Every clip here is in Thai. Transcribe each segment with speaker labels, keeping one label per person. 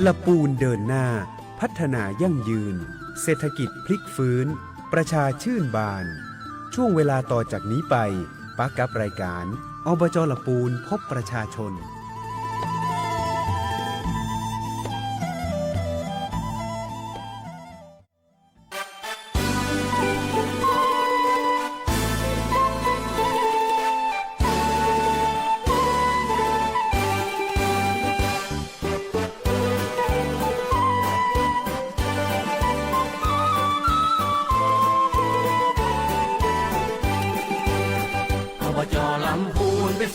Speaker 1: ละปูนเดินหน้าพัฒนายั่งยืนเศรษฐกิจพลิกฟื้นประชาชื่นบานช่วงเวลาต่อจากนี้ไปปักกับรายการอบจ.ละปูนพบประชาชน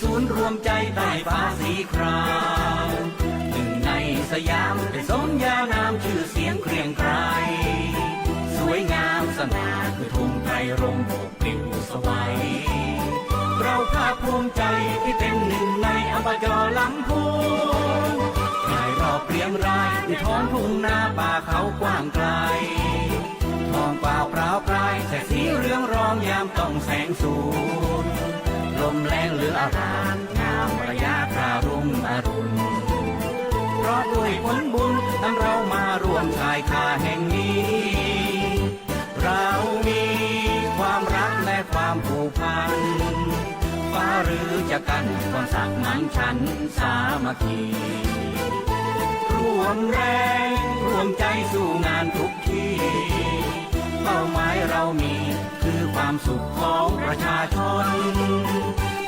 Speaker 2: ศูนย์รวมใจใต้ฟ้าสีครามหนึ่งในสยามได้สมญานามชื่อเสียงเกรียงไกรสวยงามสง่าคือธงไตรรงค์โบกปลิวสวัยเราภาคภูมิใจที่เป็นหนึ่งในอบจ.ลำพูนรายรอบเรียงรายในท้องทุ่งนาป่าเขากว้างไกลทองเปล่าเปล่าปลายแสงสีเรืองรองยามต้องแสงสูงลมแรงเหลืออารามงามระยะครารุ่งอรุณเพราะด้วยผลบุญนำเรามารวมชายคาแห่งนี้เรามีความรักและความผูกพันฟ้าหรือจะกันความสักมันฉันสามัคคีร่วมแรงร่วมใจสู่งานทุกที่เป้าหมายเรามีคือความสุขของประชาชน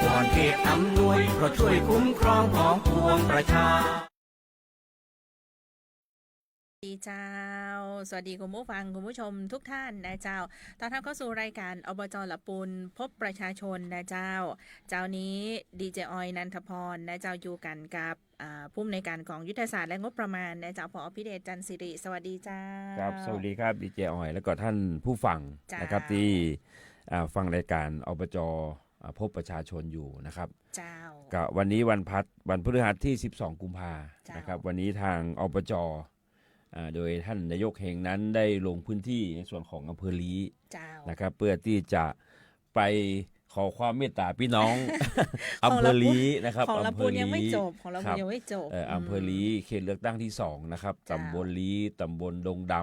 Speaker 2: ก่อนเขตอำนวยเพราะช่วยคุ้มครองของปวงประชา
Speaker 3: ดีเจ้าสวัสดีคุณผู้ฟังคุณผู้ชมทุกท่านนะเจ้าตอนรับเข้าสู่รายการอบจ.ละปูนพบประชาชนนะเจ้านี้ดีเจออยนันทพรนะเจ้าอยู่กันกับผู้อำนวยการของยุทธศาสตร์และงบประมาณนะเจ้าผอ.พิเดชจันทร์สิริสวัสดีเจ้า
Speaker 4: ครับสวัสดีครับดีเจออยแล้วก็ท่านผู้ฟังนะครับที่ฟังรายการอบจ.พบประชาชนอยู่นะครับ
Speaker 3: เจ้า
Speaker 4: ก็วันนี้วันพฤหัสที่12 กุมภานะครับวันนี้ทางอบจ.โดยท่านนายกเฮงนั้นได้ลงพื้นที่ในส่วนของอำเภอลี้นะครับเพื่อที่จะไปขอความเมตตาพี่น้อง อำเภอลี้นะครับ
Speaker 3: ของลำพูนยังไม่จบของลำพูนยังไม่จบ
Speaker 4: อำเภอลี้เขตเลือกตั้งที่2นะครับตำบลลี้ตำบลดงด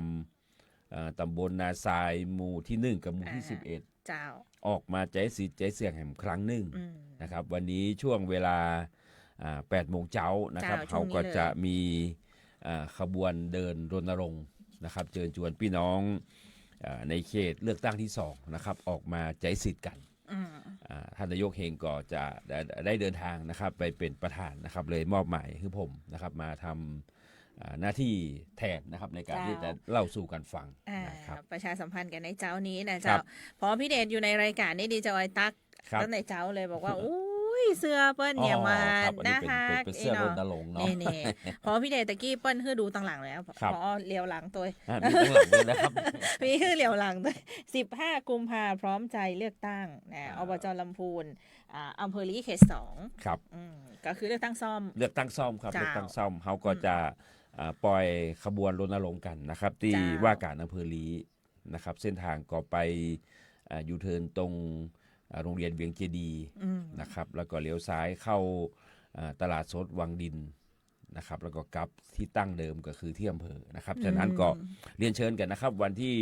Speaker 4: ำตำบลนาทรายหมู่ที่1กับหมู่ที่11ออกมาใจสิทธิ์ใจเสียงแห่งครั้งหนึ่งนะครับวันนี้ช่วงเวลา8 โมงเช้านะครับเขาก็จะมีขบวนเดินรณรงค์นะครับเชิญชวนพี่น้องในเขตเลือกตั้งที่2นะครับออกมาใจสิทธิ์กันท่านนายกเฮงก็จะได้เดินทางนะครับไปเป็นประธานนะครับเลยมอบหมายให้ผมนะครับมาทำหน้าที่แทนนะครับในการที่จะเล่าสู่กันฟังนะครับ
Speaker 3: ประชาสัมพันธ์กันในเจ้านี้นะเจ้าพอพี่เดชอยู่ในรายการนี้ดีเจ้าไอ้ตั๊กตั้งแต่เจ้าเลยบอกว่าเสื้อเปิ้ลเนี่ยมานะคะ
Speaker 4: เป็นเสื้อรณรงค์เนาะ
Speaker 3: นี่พอพี่เดชตะกี้เปิ้ลคือดูต่างหลังแล้วพอเลี้ยวหลังตัว
Speaker 4: มีต่างหลังด้วยนะครับ
Speaker 3: มีคือเลี้ยวหลังตัว15 กุมภาพร้อมใจเลือกตั้งนะอบจ.ลำพูนอำเภอลี้เขต2
Speaker 4: ครับ
Speaker 3: ก็คือเลือกตั้งซ่อม
Speaker 4: ครับเลือกตั้งซ่อมเขาก็จะปล่อยขบวนรณรงค์กันนะครับที่ว่าการอำเภอลี้นะครับเส้นทางก็ไปยูเทิร์นตรงโรงเรียนเวียงเจดีนะครับแล้วก็เลี้ยวซ้ายเข้าตลาดสดวังดินนะครับแล้วก็กลับที่ตั้งเดิมก็คือที่อำเภอนะครับฉะนั้นก็เรียนเชิญกันนะครับวันที่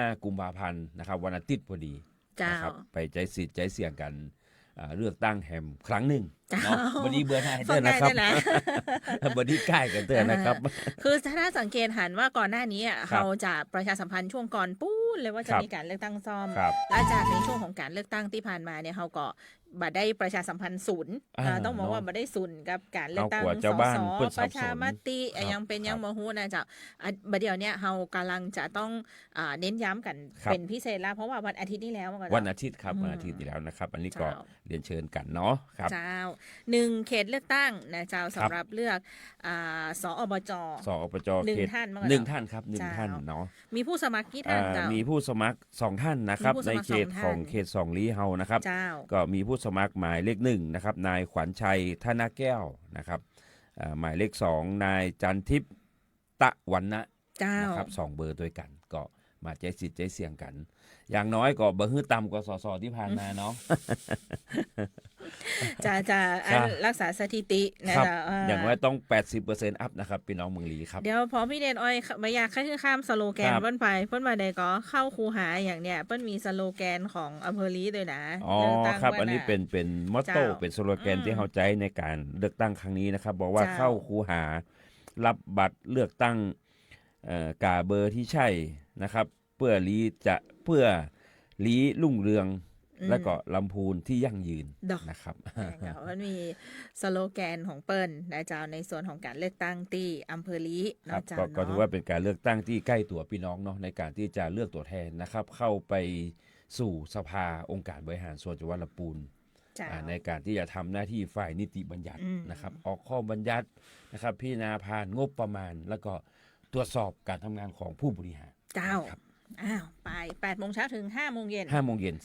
Speaker 4: 15 กุมภาพันธ์นะครับวันอาทิตย์พอดีนะครับไปใจสิทธิ์ใจเสี่ยงกันเลือกตั้งแฮมครั้งหนึ่งเนาะวันนี้เบอร์ให้เตือนนะครับวันนี้ใกล้กันเตือนนะครับ
Speaker 3: คือถ้าสังเกตหันว่าก่อนหน้านี้เขาจะประชาสัมพันธ์ช่วงก่อนปู้เลยว่าจะมีการเลือกตั้งซ่อมและจากในช่วงของการเลือกตั้งที่ผ่านมาเนี่ยเขาก็บัดได้ประชาสัมพันธ์ศูนย์ต้องบอกว่าบัดได้ศูนย์กับการเลือกตั้งสสประชามติยังเป็นยังมาฮู้นะจ๊ะบัดเดี๋ยวเนี่ยเขากำลังจะต้องเน้นย้ำกันเป็นพิเศษแล้วเพราะว่าวันอาทิตย์นี้แล้ว
Speaker 4: วันอาทิตย์ครับวันอาทิตย์นี้แล้วนะครับอันนี้ก็เรียนเชิญกันเนาะครับ
Speaker 3: เจ้า1 เขตเลือกตั้งนะเจ้าสำหรับเลือกสอบจ.1 ท่าน
Speaker 4: 1 ท่านครับ1 ท่านเนาะ
Speaker 3: มีผู้สมัครกี่ท่านเจ้า
Speaker 4: มีผู้สมัคร2 ท่านนะครับในเขตของเขต2ลี้เฮานะครับก็มีผู้สมัครหมายเลข1นะครับนายขวัญชัยธนาแก้วนะครับหมายเลข2นายจันทิพย์ตะวันนะนะครับ2 เบอร์ด้วยกันก็ มาใจสิทธิ์ใจเสี่ยงกัน อย่างน้อยก็บ่ฮื้อต่ำกว่าสสที่ผ่านมาเนาะ
Speaker 3: จะรักษาสถิตินะครับ
Speaker 4: อย่างน้อยต้อง 80% อัพนะครับพี่น้องเมืองลีครับ
Speaker 3: เดี๋ยวพอพี่เดนอ้อยไม่อยากขึ้นข้ามสโลแกนเปิ้นไปเปิ้นมาได้ก็เข้าคูหาอย่างเนี้ยเปิ้นมีสโลแกนของอำเภอลีด้วยนะ
Speaker 4: อ๋อครับอันนี้เป็นมอตโต้เป็นสโลแกนที่เขาใช้ในการเลือกตั้งครั้งนี้นะครับบอกว่าเข้าคูหารับบัตรเลือกตั้งกาเบอร์ที่ใช่นะครับเพื่อลีรุ่งเรืองแล้วก็ลำพูนที่ยั่งยืนนะครับ
Speaker 3: มันมีสโลแกนของเปิ้ลนะเจ้าในส่วนของการเลือกตั้งที่อำเภอลีนะเจ้า
Speaker 4: ก็ถือว่าเป็นการเลือกตั้งที่ใกล้ตัวพี่น้องเนาะในการที่จะเลือกตัวแทนนะครับเข้าไปสู่สภาองค์การบริหารส่วนจังหวัดลำพูนในการที่จะทำหน้าที่ฝ่ายนิติบัญญัตินะครับออกข้อบัญญัตินะครับพิจารณาผ่านงบประมาณแล้วก็ตรวจสอบการทำงานของผู้บริหาร
Speaker 3: เจ้าไป8 โมงเช้าถึง5 โมงเย็น
Speaker 4: 5 โมงเย็น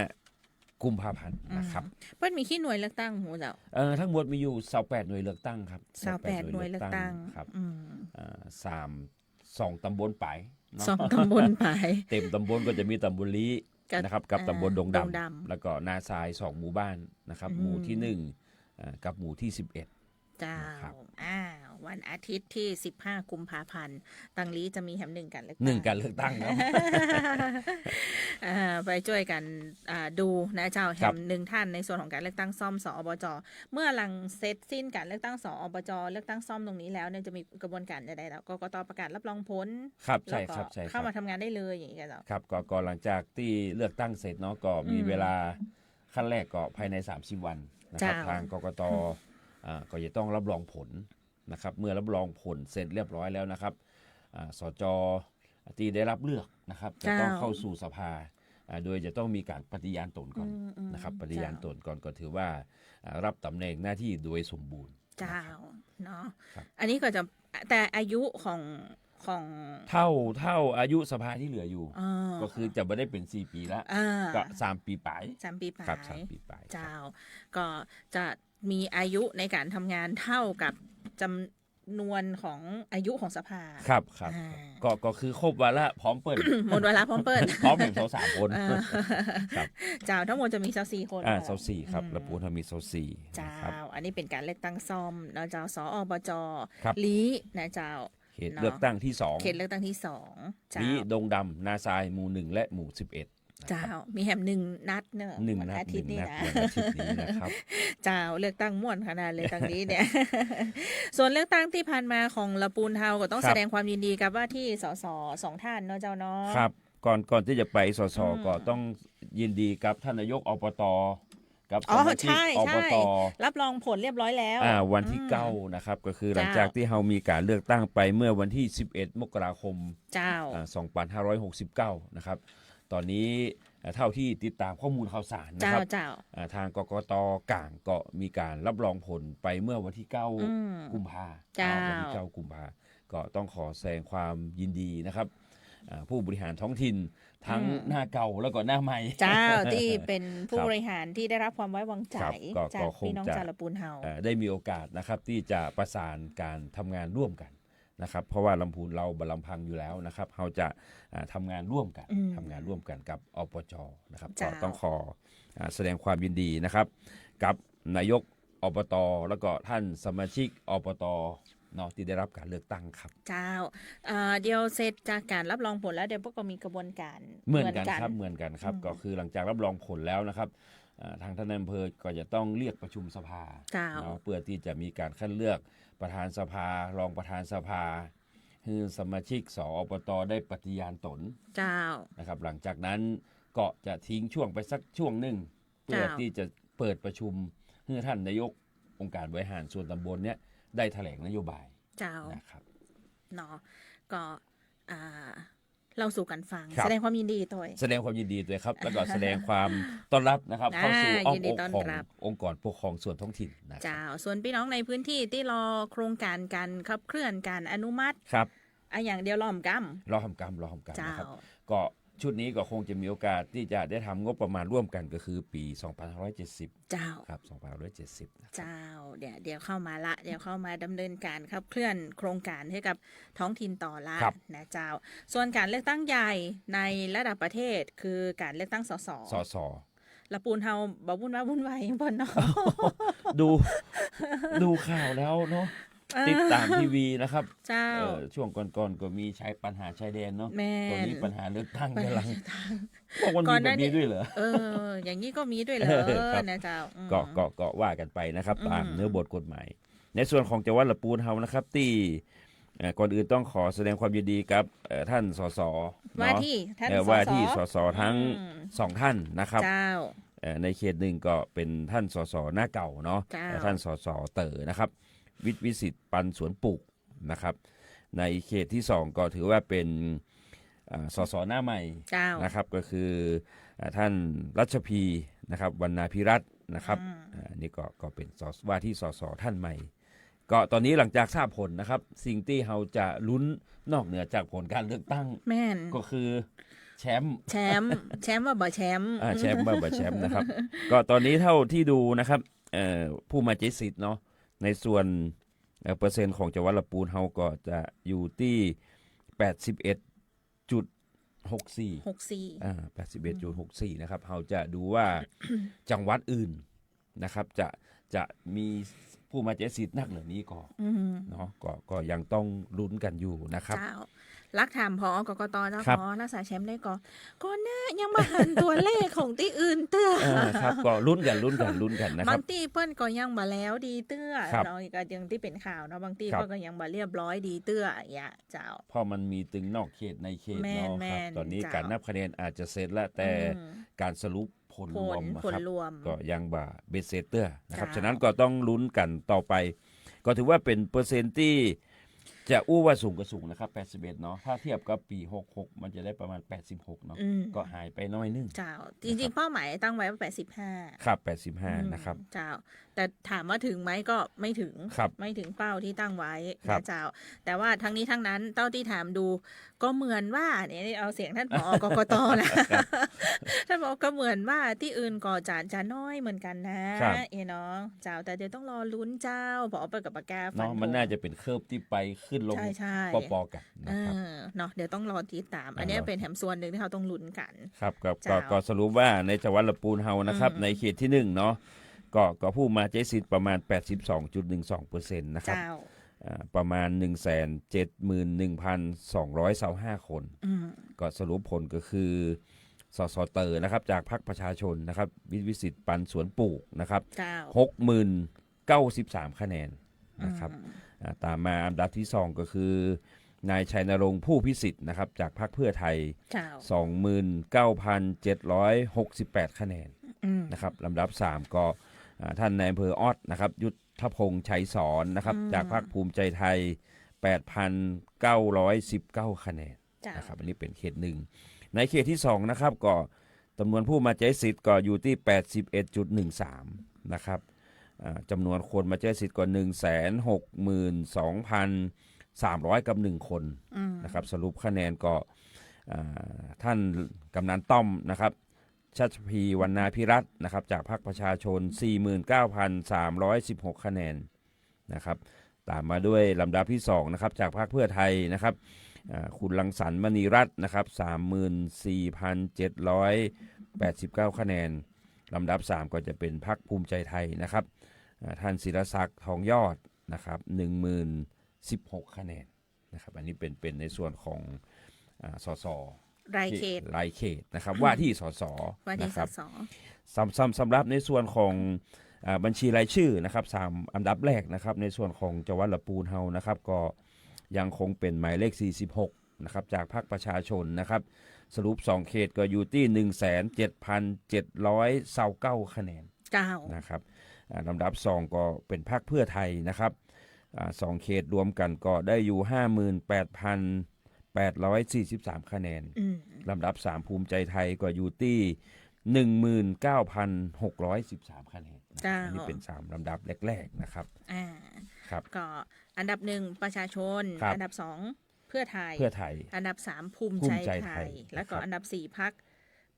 Speaker 4: 15 กุมภาพันธ์นะครับ
Speaker 3: เปิ้ลมีขี้หน่วยเลือกตั้งหูเจ้า
Speaker 4: ทั้งหมดมีอยู่28หน่วยเลือกตั้งครับ
Speaker 3: 28หน่วยเลือกตั้ง
Speaker 4: ครับ2 ตำบลปาย
Speaker 3: 2 ตำบลปาย
Speaker 4: เต็มตำบลก็จะมีตำบลลีนะครับกับตำบลดงดำแล้วก็นาทราย2 หมู่บ้านนะครับหมู่ที่1กับหมู่ที่11
Speaker 3: เจ้าวันอาทิตย์ที่15 กุมภาพันธ์ตังลีจะมีแหม1 การเลือกตั้ง
Speaker 4: การเลือกตั้งเนาะ
Speaker 3: ไปช่วยกันดูนะเจ้าแหม1 ท่านในส่วนของการเลือกตั้งซ่อมสอบจเมื่อหลังเสร็จสิ้นการเลือกตั้งสอบจเลือกตั้งซ่อมตรงนี้แล้วเนี่ยจะมีกระบวนการใดๆแล้วกกต.ประกาศรับรองผล
Speaker 4: ครับใช่ครับ
Speaker 3: เข้ามาทำงานได้เลยอย่างนี้กันเจ้า
Speaker 4: ครับก็หลังจากที่เลือกตั้งเสร็จเนาะก็มีเวลาขั้นแรกก็ภายใน30 วันนะครับทางกกต.ก็จะต้องรับรองผลนะครับเมื่อรับรองผลเสร็จเรียบร้อยแล้วนะครับสจ.ที่ได้รับเลือกนะครับจะต้องเข้าสู่สภาโดยจะต้องมีการปฏิญาณตนก่อนนะครับปฏิญาณตนก่อนก็ถือว่ารับตำแหน่งหน้าที่โดยสมบูรณ์
Speaker 3: เจ้าเนาะอันนี้ก็จะแต่อายุของ
Speaker 4: เท่าอายุสภาที่เหลืออยู่ก็คือจะไม่ได้เป็น4 ปีแล้วก็3 ปีปลายครับ3 ปีปลาย
Speaker 3: เจ้าก็จะมีอายุในการทำงานเท่ากับจำนวนของอายุของสภา
Speaker 4: ครับก็คือครบวาระพร้อมเปิด
Speaker 3: หมดวาระพร้อมเปิด
Speaker 4: พร้อมแห่ง3 คน
Speaker 3: เจ้าทั้งหมดจะมี24 คน
Speaker 4: 24ครับแล้วปูทมี24
Speaker 3: เจ้าอันนี้เป็นการเลือกตั้งซ่อมนะเจ้าสอบจ.ลีนะเจ้า
Speaker 4: เขตเลือกตั้งที่2
Speaker 3: เขตเลือกตั้งที่2
Speaker 4: ลีดงดำนาทรายหมู่1และหมู่11
Speaker 3: เจ้ามีแหม1 นัดเนอะวันอาทิตย์นี้
Speaker 4: นะครับ
Speaker 3: เจ้าเลือกตั้งม่วนขนาดเลยตั้งนี้เนี่ยส่วนเลือกตั้งที่ผ่านมาของละปูนเฮาก็ต้องแสดงความยินดีกับว่าที่สส2 ท่านเนาะเจ้าเนาะ
Speaker 4: ครับก่อนที่จะไปสสก็ต้องยินดีกับท่านนายกอบต.กับสมาชิกอบต.
Speaker 3: รับรองผลเรียบร้อยแล้ว
Speaker 4: วันที่9นะครับก็คือหลังจากที่เฮามีการเลือกตั้งไปเมื่อวันที่11 มกราคม2569นะครับตอนนี้เท่าที่ติดตามข้อมูลข่าวสารนะครับทางกกต.กลางก็มีการรับรองผลไปเมื่อวันที่9 กุมภาพันธ์วันที่9 กุมภาพันธ์ก็ต้องขอแสดงความยินดีนะครับผู้บริหารท้องถิ่นทั้งหน้าเก่าแล้วก็หน้าใหม่
Speaker 3: เจ้าที่เป็นผู้บริหารที่ได้รับความไว้วางใจจากพี่น้องชาวละปูนเฮา
Speaker 4: ได้มีโอกาสนะครับที่จะประสานการทำงานร่วมกันนะครับเพราะว่าลำพูนเราบลำพังอยู่แล้วนะครับเราจะทำงานร่วมกันกับอปจ.นะครับก็ต้องขอแสดงความยินดีนะครับกับนายกอบต.แล้วก็ท่านสมาชิกอบต.เนาะที่ได้รับการเลือกตั้งครับ
Speaker 3: เจ้าเดี๋ยวเสร็จจากการรับรองผลแล้วเดี๋ยวพวกก็มีกระบวนการ
Speaker 4: เหมือนกันครับก็คือหลังจากรับรองผลแล้วนะครับทางท่านอำเภอก็จะต้องเรียกประชุมสภาเนาะเพื่อที่จะมีการคัดเลือกประธานสภารองประธานสภาให้สมาชิกสอบต.ได้ปฏิญาณตนนะครับหลังจากนั้นก็จะทิ้งช่วงไปสักช่วงหนึ่งเพื่อที่จะเปิดประชุมให้ท่านนายกองค์การบริหารส่วนตำบลเนี้ยได้แถลงนโยบายนะครับ
Speaker 3: เนาะก็เราสู่กันฟังแสดงความยินดีด้วย
Speaker 4: ครับแล้วก็แสดงความต้อนรับนะครับเข้าสู่อ้อมอกขององค์กรปกครองส่วนท้องถิ่นนะ
Speaker 3: เจ้าส่วนพี่น้องในพื้นที่ที่รอโครงการการขับเคลื่อนการอนุมัติ
Speaker 4: ครับ
Speaker 3: อย่างเดียวรอหำกำ
Speaker 4: นะครับก็ ชุดนี้ก็คงจะมีโอกาสที่จะได้ทำงบประมาณร่วมกันก็คือปี2570
Speaker 3: เจ้า
Speaker 4: ครับ2570
Speaker 3: เจ้าเดี๋ยวเข้ามาละเดี๋ยวเข้ามาดำเนินการครับเคลื่อนโครงการให้กับท้องถิ่นต่อละนะเจ้าส่วนการเลือกตั้งใหญ่ในระดับประเทศคือการเลือกตั้งสสละปูนเฮาบ่วุ่นวายยังบ่เนาะ
Speaker 4: ดูข่าวแล้วเนาะติดตามทีวีนะครับ
Speaker 3: เจ้า
Speaker 4: ช่วงก่อนๆก็มีใช้ปัญหาชายแดนเนาะ
Speaker 3: ต
Speaker 4: อนนี้ปัญหาเลือกตั้งกำลังบอกว่ามีแบบนี้ด้วยเหรอ
Speaker 3: อย่างนี้ก็มีด้วยเหรอนะเจ้า
Speaker 4: ก็ว่ากันไปนะครับตามเนื้อบทกฎหมายในส่วนของจังหวัดละปูนเฮานะครับที่ก่อนอื่นต้องขอแสดงความยินดีกับท่านสส
Speaker 3: ว่าที่
Speaker 4: สสทั้ง2ท่านนะครับในเขตหนึ่งก็เป็นท่านสสหน้าเก่าเนาะท่านสสเต๋อนะครับวิสิทธิ์ปันสวนปลูกนะครับในเขตที่2ก็ถือว่าเป็นสสหน้าใหม่นะครับก็คือท่านรัชพีนะครับวรรณาภิรัตน์นะครับนี่ก็เป็นว่าที่สสท่านใหม่ก็ตอนนี้หลังจากทราบผลนะครับสิ่งที่เราจะลุ้นนอกเหนือจากผลการเลือกตั้งก็คือแชมป์
Speaker 3: ว่าบ่แชมป์
Speaker 4: แชมป์ว่าบ่แชมป์นะครับก็ตอนนี้เท่าที่ดูนะครับผู้มาใช้สิทธิ์เนาะในส่วนเปอร์เซ็นต์ของจังหวัดละปูนเฮาก็จะอยู่ที่ 81.64 81.64 นะครับเฮาจะดูว่าจังหวัดอื่นนะครับจะมีผู้มาใช้สิทธิ์นักเหล่านี้ก่อนเนาะก็ยังต้องลุ้นกันอยู่นะครับ
Speaker 3: รักถามพอกกตเจ้าขอรักษาแชมป์ได้ก็น่ายังมาหันตัวเลขของที่อื่นเตื้อ
Speaker 4: ครับก็ลุ้นกันนะครับ
Speaker 3: บางที่เปิ้นก็ยังบ่แล้วดีเตื้อเนาะก็ยังที่เป็นข่าวเนาะบางที่เปิ้นก็ยังบ่เรียบร้อยดีเตื้ออย่างเจ้า
Speaker 4: เพราะมันมีตึงนอกเขตในเขตเนาะครับตอนนี้การนับคะแนนอาจจะเสร็จแล้วแต่การสรุปผลรวมครับก็ยังบ่เบ็ดเสร็จเตื้อนะครับฉะนั้นก็ต้องลุ้นกันต่อไปก็ถือว่าเป็นเปอร์เซ็นต์ที่จะอู้ว่าสูงก็สูงนะครับ81เนาะถ้าเทียบกับปี66มันจะได้ประมาณ86เนาะก็หายไปน้อยนึง
Speaker 3: เจ้าจริงๆเป้าหมายตั้งไว้ว่า85
Speaker 4: ครับ85นะครับ
Speaker 3: เจ้าแต่ถามว่าถึงไหมก็ไม่ถึงเป้าที่ตั้งไว้นะเจ้าแต่ว่าทั้งนี้ทั้งนั้นเต้าที่ถามดูก็เหมือนว่าเนี่ยเอาเสียงท่านผอกกตนะท่านบอกก็เหมือนว่าที่อื่นก็จะน้อยเหมือนกันนะเนาะเจ้าแต่เดี๋ยวต้องรอลุ้นเจ้าผอไปกับปากกา
Speaker 4: เนาะมันน่าจะเป็นเคอร์ฟที่ไปขึ้นลงปอกันนะครับ
Speaker 3: เนาะเดี๋ยวต้องรอติดตามอันนี้เป็นแถมส่วนหนึ่งที่เขาต้องลุ้นกัน
Speaker 4: ครับก็สรุปว่าในจังหวัดละปูนเฮานะครับในเขตที่1เนาะก็ผู้มาใช้สิทธิ์ประมาณ 82.12% นะครับประมาณ 171,225 คนก็สรุปผลก็คือสสเตอร์นะครับจากพรรคประชาชนนะครับวิสิทธิ์ปันสวนปลูกนะครับ 60,093 คะแนนนะครับตามมาอันดับที่2ก็คือนายชัยนรงค์ผู้พิสิทธิ์นะครับจากพรรคเพื่อไทย 29,768 คะแนนนะครับลำดับ3ก็ท่านนายอำเภอออดนะครับยุทธพงษ์ชัยสอนนะครับจากพรรคภูมิใจไทย 8,919 คะแนนนะครับอันนี้เป็นเขต1ในเขตที่2นะครับก็จำนวนผู้มาใช้สิทธิ์ก็อยู่ที่ 81.13 นะครับจำนวนคนมาใช้สิทธิ์ก็ 162,300 กับ1คนนะครับสรุปคะแนนก็ท่านกำนันต้อมนะครับชัชพีวรรณาภิรัตน์นะครับจากพรรคประชาชน 49,316 คะแนนนะครับตามมาด้วยลำดับที่2นะครับจากพรรคเพื่อไทยนะครับคุณรังสรรค์มณีรัตน์นะครับ 34,789 คะแนนลำดับ3ก็จะเป็นพรรคภูมิใจไทยนะครับท่านศิรศักดิ์ทองยอดนะครับ10,016 คะแนนนะครับอันนี้เป็นในส่วนของสส
Speaker 3: ราย
Speaker 4: เขตนะครับว่าที่สสนะครับสำหรับในส่วนของบัญชีรายชื่อนะครับ3อันดับแรกนะครับในส่วนของจังหวัดละปูนเฮานะครับก็ยังคงเป็นหมายเลข46นะครับจากพรรคประชาชนนะครับสรุป2เขตก็อยู่ที่ 17,729 คะแนนนะครับลำดับ2ก็เป็นพรรคเพื่อไทยนะครับ2เขตรวมกันก็ได้อยู่ 58,843 คะแนนลำดับ3ภูมิใจไทยก็อยู่ที่ 19,613 คะแนนอันนี้เป็น3ลำดับแรกๆนะครับ
Speaker 3: ครับก็อันดับ1ประชาชนอันดับ2 เพื่อไทยอันดับ3ภูมิใจไทยแล้วก็อันดับ4พรรค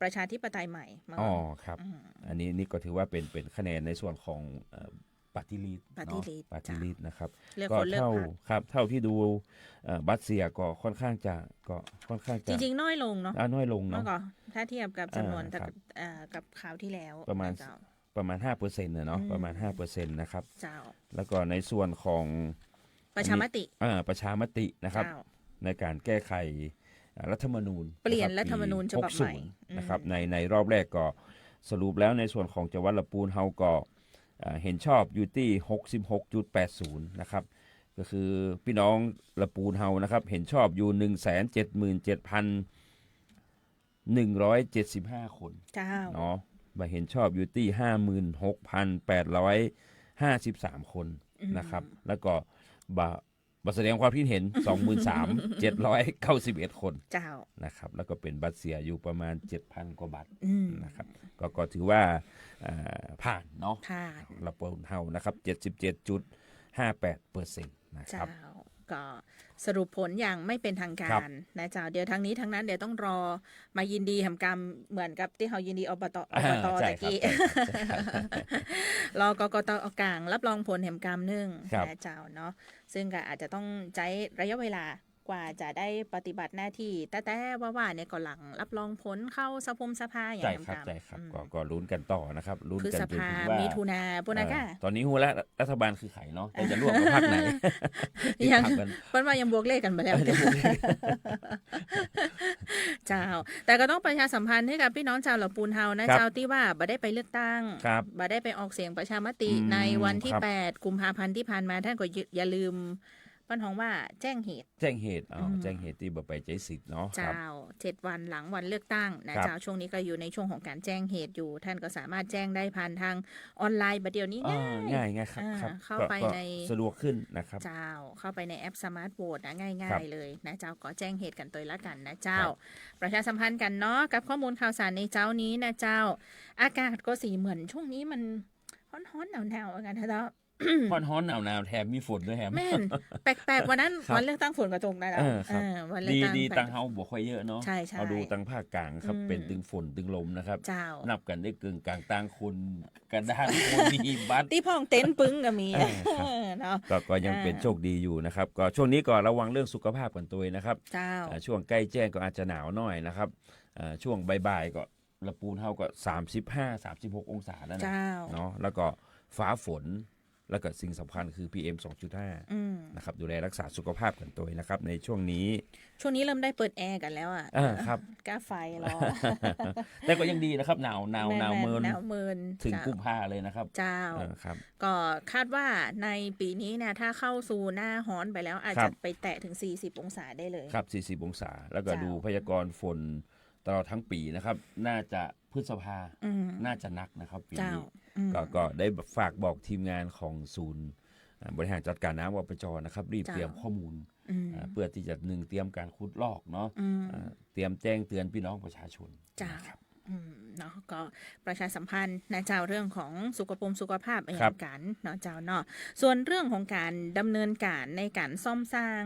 Speaker 3: ประชาธิปไตยใหม่
Speaker 4: อ๋อครับอันนี้นี่ก็ถือว่าเป็นคะแนนในส่วนของปฏิริษีนะครับก็เท่าที่ดูบัตรเสียก็ค่อนข้างจะ
Speaker 3: จริงๆน้อยลงเนาะ
Speaker 4: น้อยลงเนาะ
Speaker 3: ถ้าเทียบกับจำนวนกับข่าวที่แล้ว
Speaker 4: ประมาณ 5% เนาะประมาณ 5% นะครับแล้วก็ในส่วนของ
Speaker 3: ประชาม
Speaker 4: ตินะครับในการแก้ไขรัฐธรรมนูญ
Speaker 3: เปลี่ยนรัฐธรรมนูญฉบับใหม่
Speaker 4: นะครับในรอบแรกก็สรุปแล้วในส่วนของจังหวัดลำพูนเฮาก็เห็นชอบอยู่ที่ 66.80 นะครับก็คือพี่น้องลำพูนเฮานะครับเห็นชอบอยู่ 177,175 คนเนาะมาเห็นชอบอยู่ที่ 56,853 คนนะครับแล้วก็บัตรแสดงความคิดเห็น 23,791 คนนะครับแล้วก็เป็นบัตรเสียอยู่ประมาณ 7,000 กว่าบัตรนะครับก็ถือว่าผ่านเนาะระบบเฮานะครับ 77.58% นะครับ
Speaker 3: ก็สรุปผลอย่างไม่เป็นทางการนะเจ้าเดี๋ยวทางนี้ทางนั้นเดี๋ยวต้องรอมายินดีทำกรรมเหมือนกับที่เขายินดีอบตตะกี้รอกกตกลางรับรองผลแห่งกรรมนึงนะเจ้าเนาะซึ่งก็อาจจะต้องใช้ระยะเวลากว่าจะได้ปฏิบัติหน้าที่แต่ว่าเนี่ยก็หลังรับรองผลเข้าสภาอย่าง
Speaker 4: ใช่ครับก็ลุ้นกันต่อนะครับลุ้นกันจนถึงว่า
Speaker 3: มิถุนาปุณกะ
Speaker 4: ตอนนี้ฮู้แล้วรัฐบาลคือไข่เนาะแต่จะร่วมกับพรรคไหน
Speaker 3: ยังเปิ้นว่ายังบวกเลขกันมาแล้วเจ้าแต่ก็ต้องประชาสัมพันธ์ให้กับพี่น้องชาวลำพูนเฮานะเจ้าที่ว่าบ่ได้ไปเลือกตั้งบ่ได้ไปออกเสียงประชามติในวันที่8กุมภาพันธ์ที่ผ่านมาท่านก็อย่าลืมปันของว่าแจ้งเหตุ
Speaker 4: ที่บ่ไปใช้สิทธิ์เนาะ
Speaker 3: เจ้า7วันหลังวันเลือกตั้งนะเจ้าช่วงนี้ก็อยู่ในช่วงของการแจ้งเหตุอยู่ท่านก็สามารถแจ้งได้ผ่านทางออนไลน์บัดเดี๋ยวนี้
Speaker 4: ง่ายครับ
Speaker 3: เข้าไปใน
Speaker 4: สะดวกขึ้นนะครับ
Speaker 3: เจ้าเข้าไปในแอปสมาร์ทโหวตนะง่ายๆเลยนะเจ้าก็แจ้งเหตุกันตัวละกันนะเจ้าประชาสัมพันธ์กันเนาะกับข้อมูลข่าวสารในเจ้านี้นะเจ้าอากาศก็สีเหมือนช่วงนี้มันร้อนๆหนาวๆกันเถอะ
Speaker 4: ร้อนหนาวแถมมีฝนด้วยแถม
Speaker 3: แม่นแปลกๆวันนั้นวันเลือกตั้งฝนกระจงได้แล้ว
Speaker 4: วันเลือกตั้งดีตังเฮาบ่ค่อยเยอะเนาะเอาดูตังภาคกลางครับเป็นตึงฝนตึงลมนะครับนับกันได้กึ่งกลางต่างคนกระดานคนมีบัตร
Speaker 3: ที่พ่องเต็นปึ้งก็มี
Speaker 4: เนาะก็ยังเป็นโชคดีอยู่นะครับก็ช่วงนี้ก็ระวังเรื่องสุขภาพกันตัวนะครับช่วงใกล้แจ้งก็อาจจะหนาวหน่อยนะครับช่วงบ่ายๆก็ลำพูนเฮาก็35-36 องศาแล้วนะเนาะแล้วก็ฟ้าฝนแล้วก็สิ่งสำคัญคือ PM 2.5 นะครับดูแลรักษาสุขภาพกันตัวนะครับในช่วงนี้
Speaker 3: เริ่มได้เปิดแอร์กันแล้วอ่ะ
Speaker 4: ครับ
Speaker 3: ก้าไฟรอ
Speaker 4: แต่ก็ยังดีนะครับหนาวเมินถึงกุมภาเลยนะครับ
Speaker 3: เจ้า
Speaker 4: ครับ
Speaker 3: ก็คาดว่าในปีนี้เนี่ยถ้าเข้าสู่หน้าร้อนไปแล้วอาจจะไปแตะถึง40องศาได้เลย
Speaker 4: ครับ40องศาแล้วก็ดูพยากรณ์ฝนตลอดทั้งปีนะครับน่าจะพฤษภาน่าจะหนักนะครับปีนี้ก็ได้ฝากบอกทีมงานของศูนย์บริหารจัดการน้ำอบจนะครับรีบเตรียมข้อมูลเพื่อที่จะเตรียมการขุดลอกเนาะเตรียมแจ้งเตือนพี่น้องประชาชน
Speaker 3: นะครับเนาะก็ประชาสัมพันธ์นะเจ้าเรื่องของสุขภาพอย่างกันเนาะเจ้าเนาะส่วนเรื่องของการดำเนินการในการซ่อมสร้าง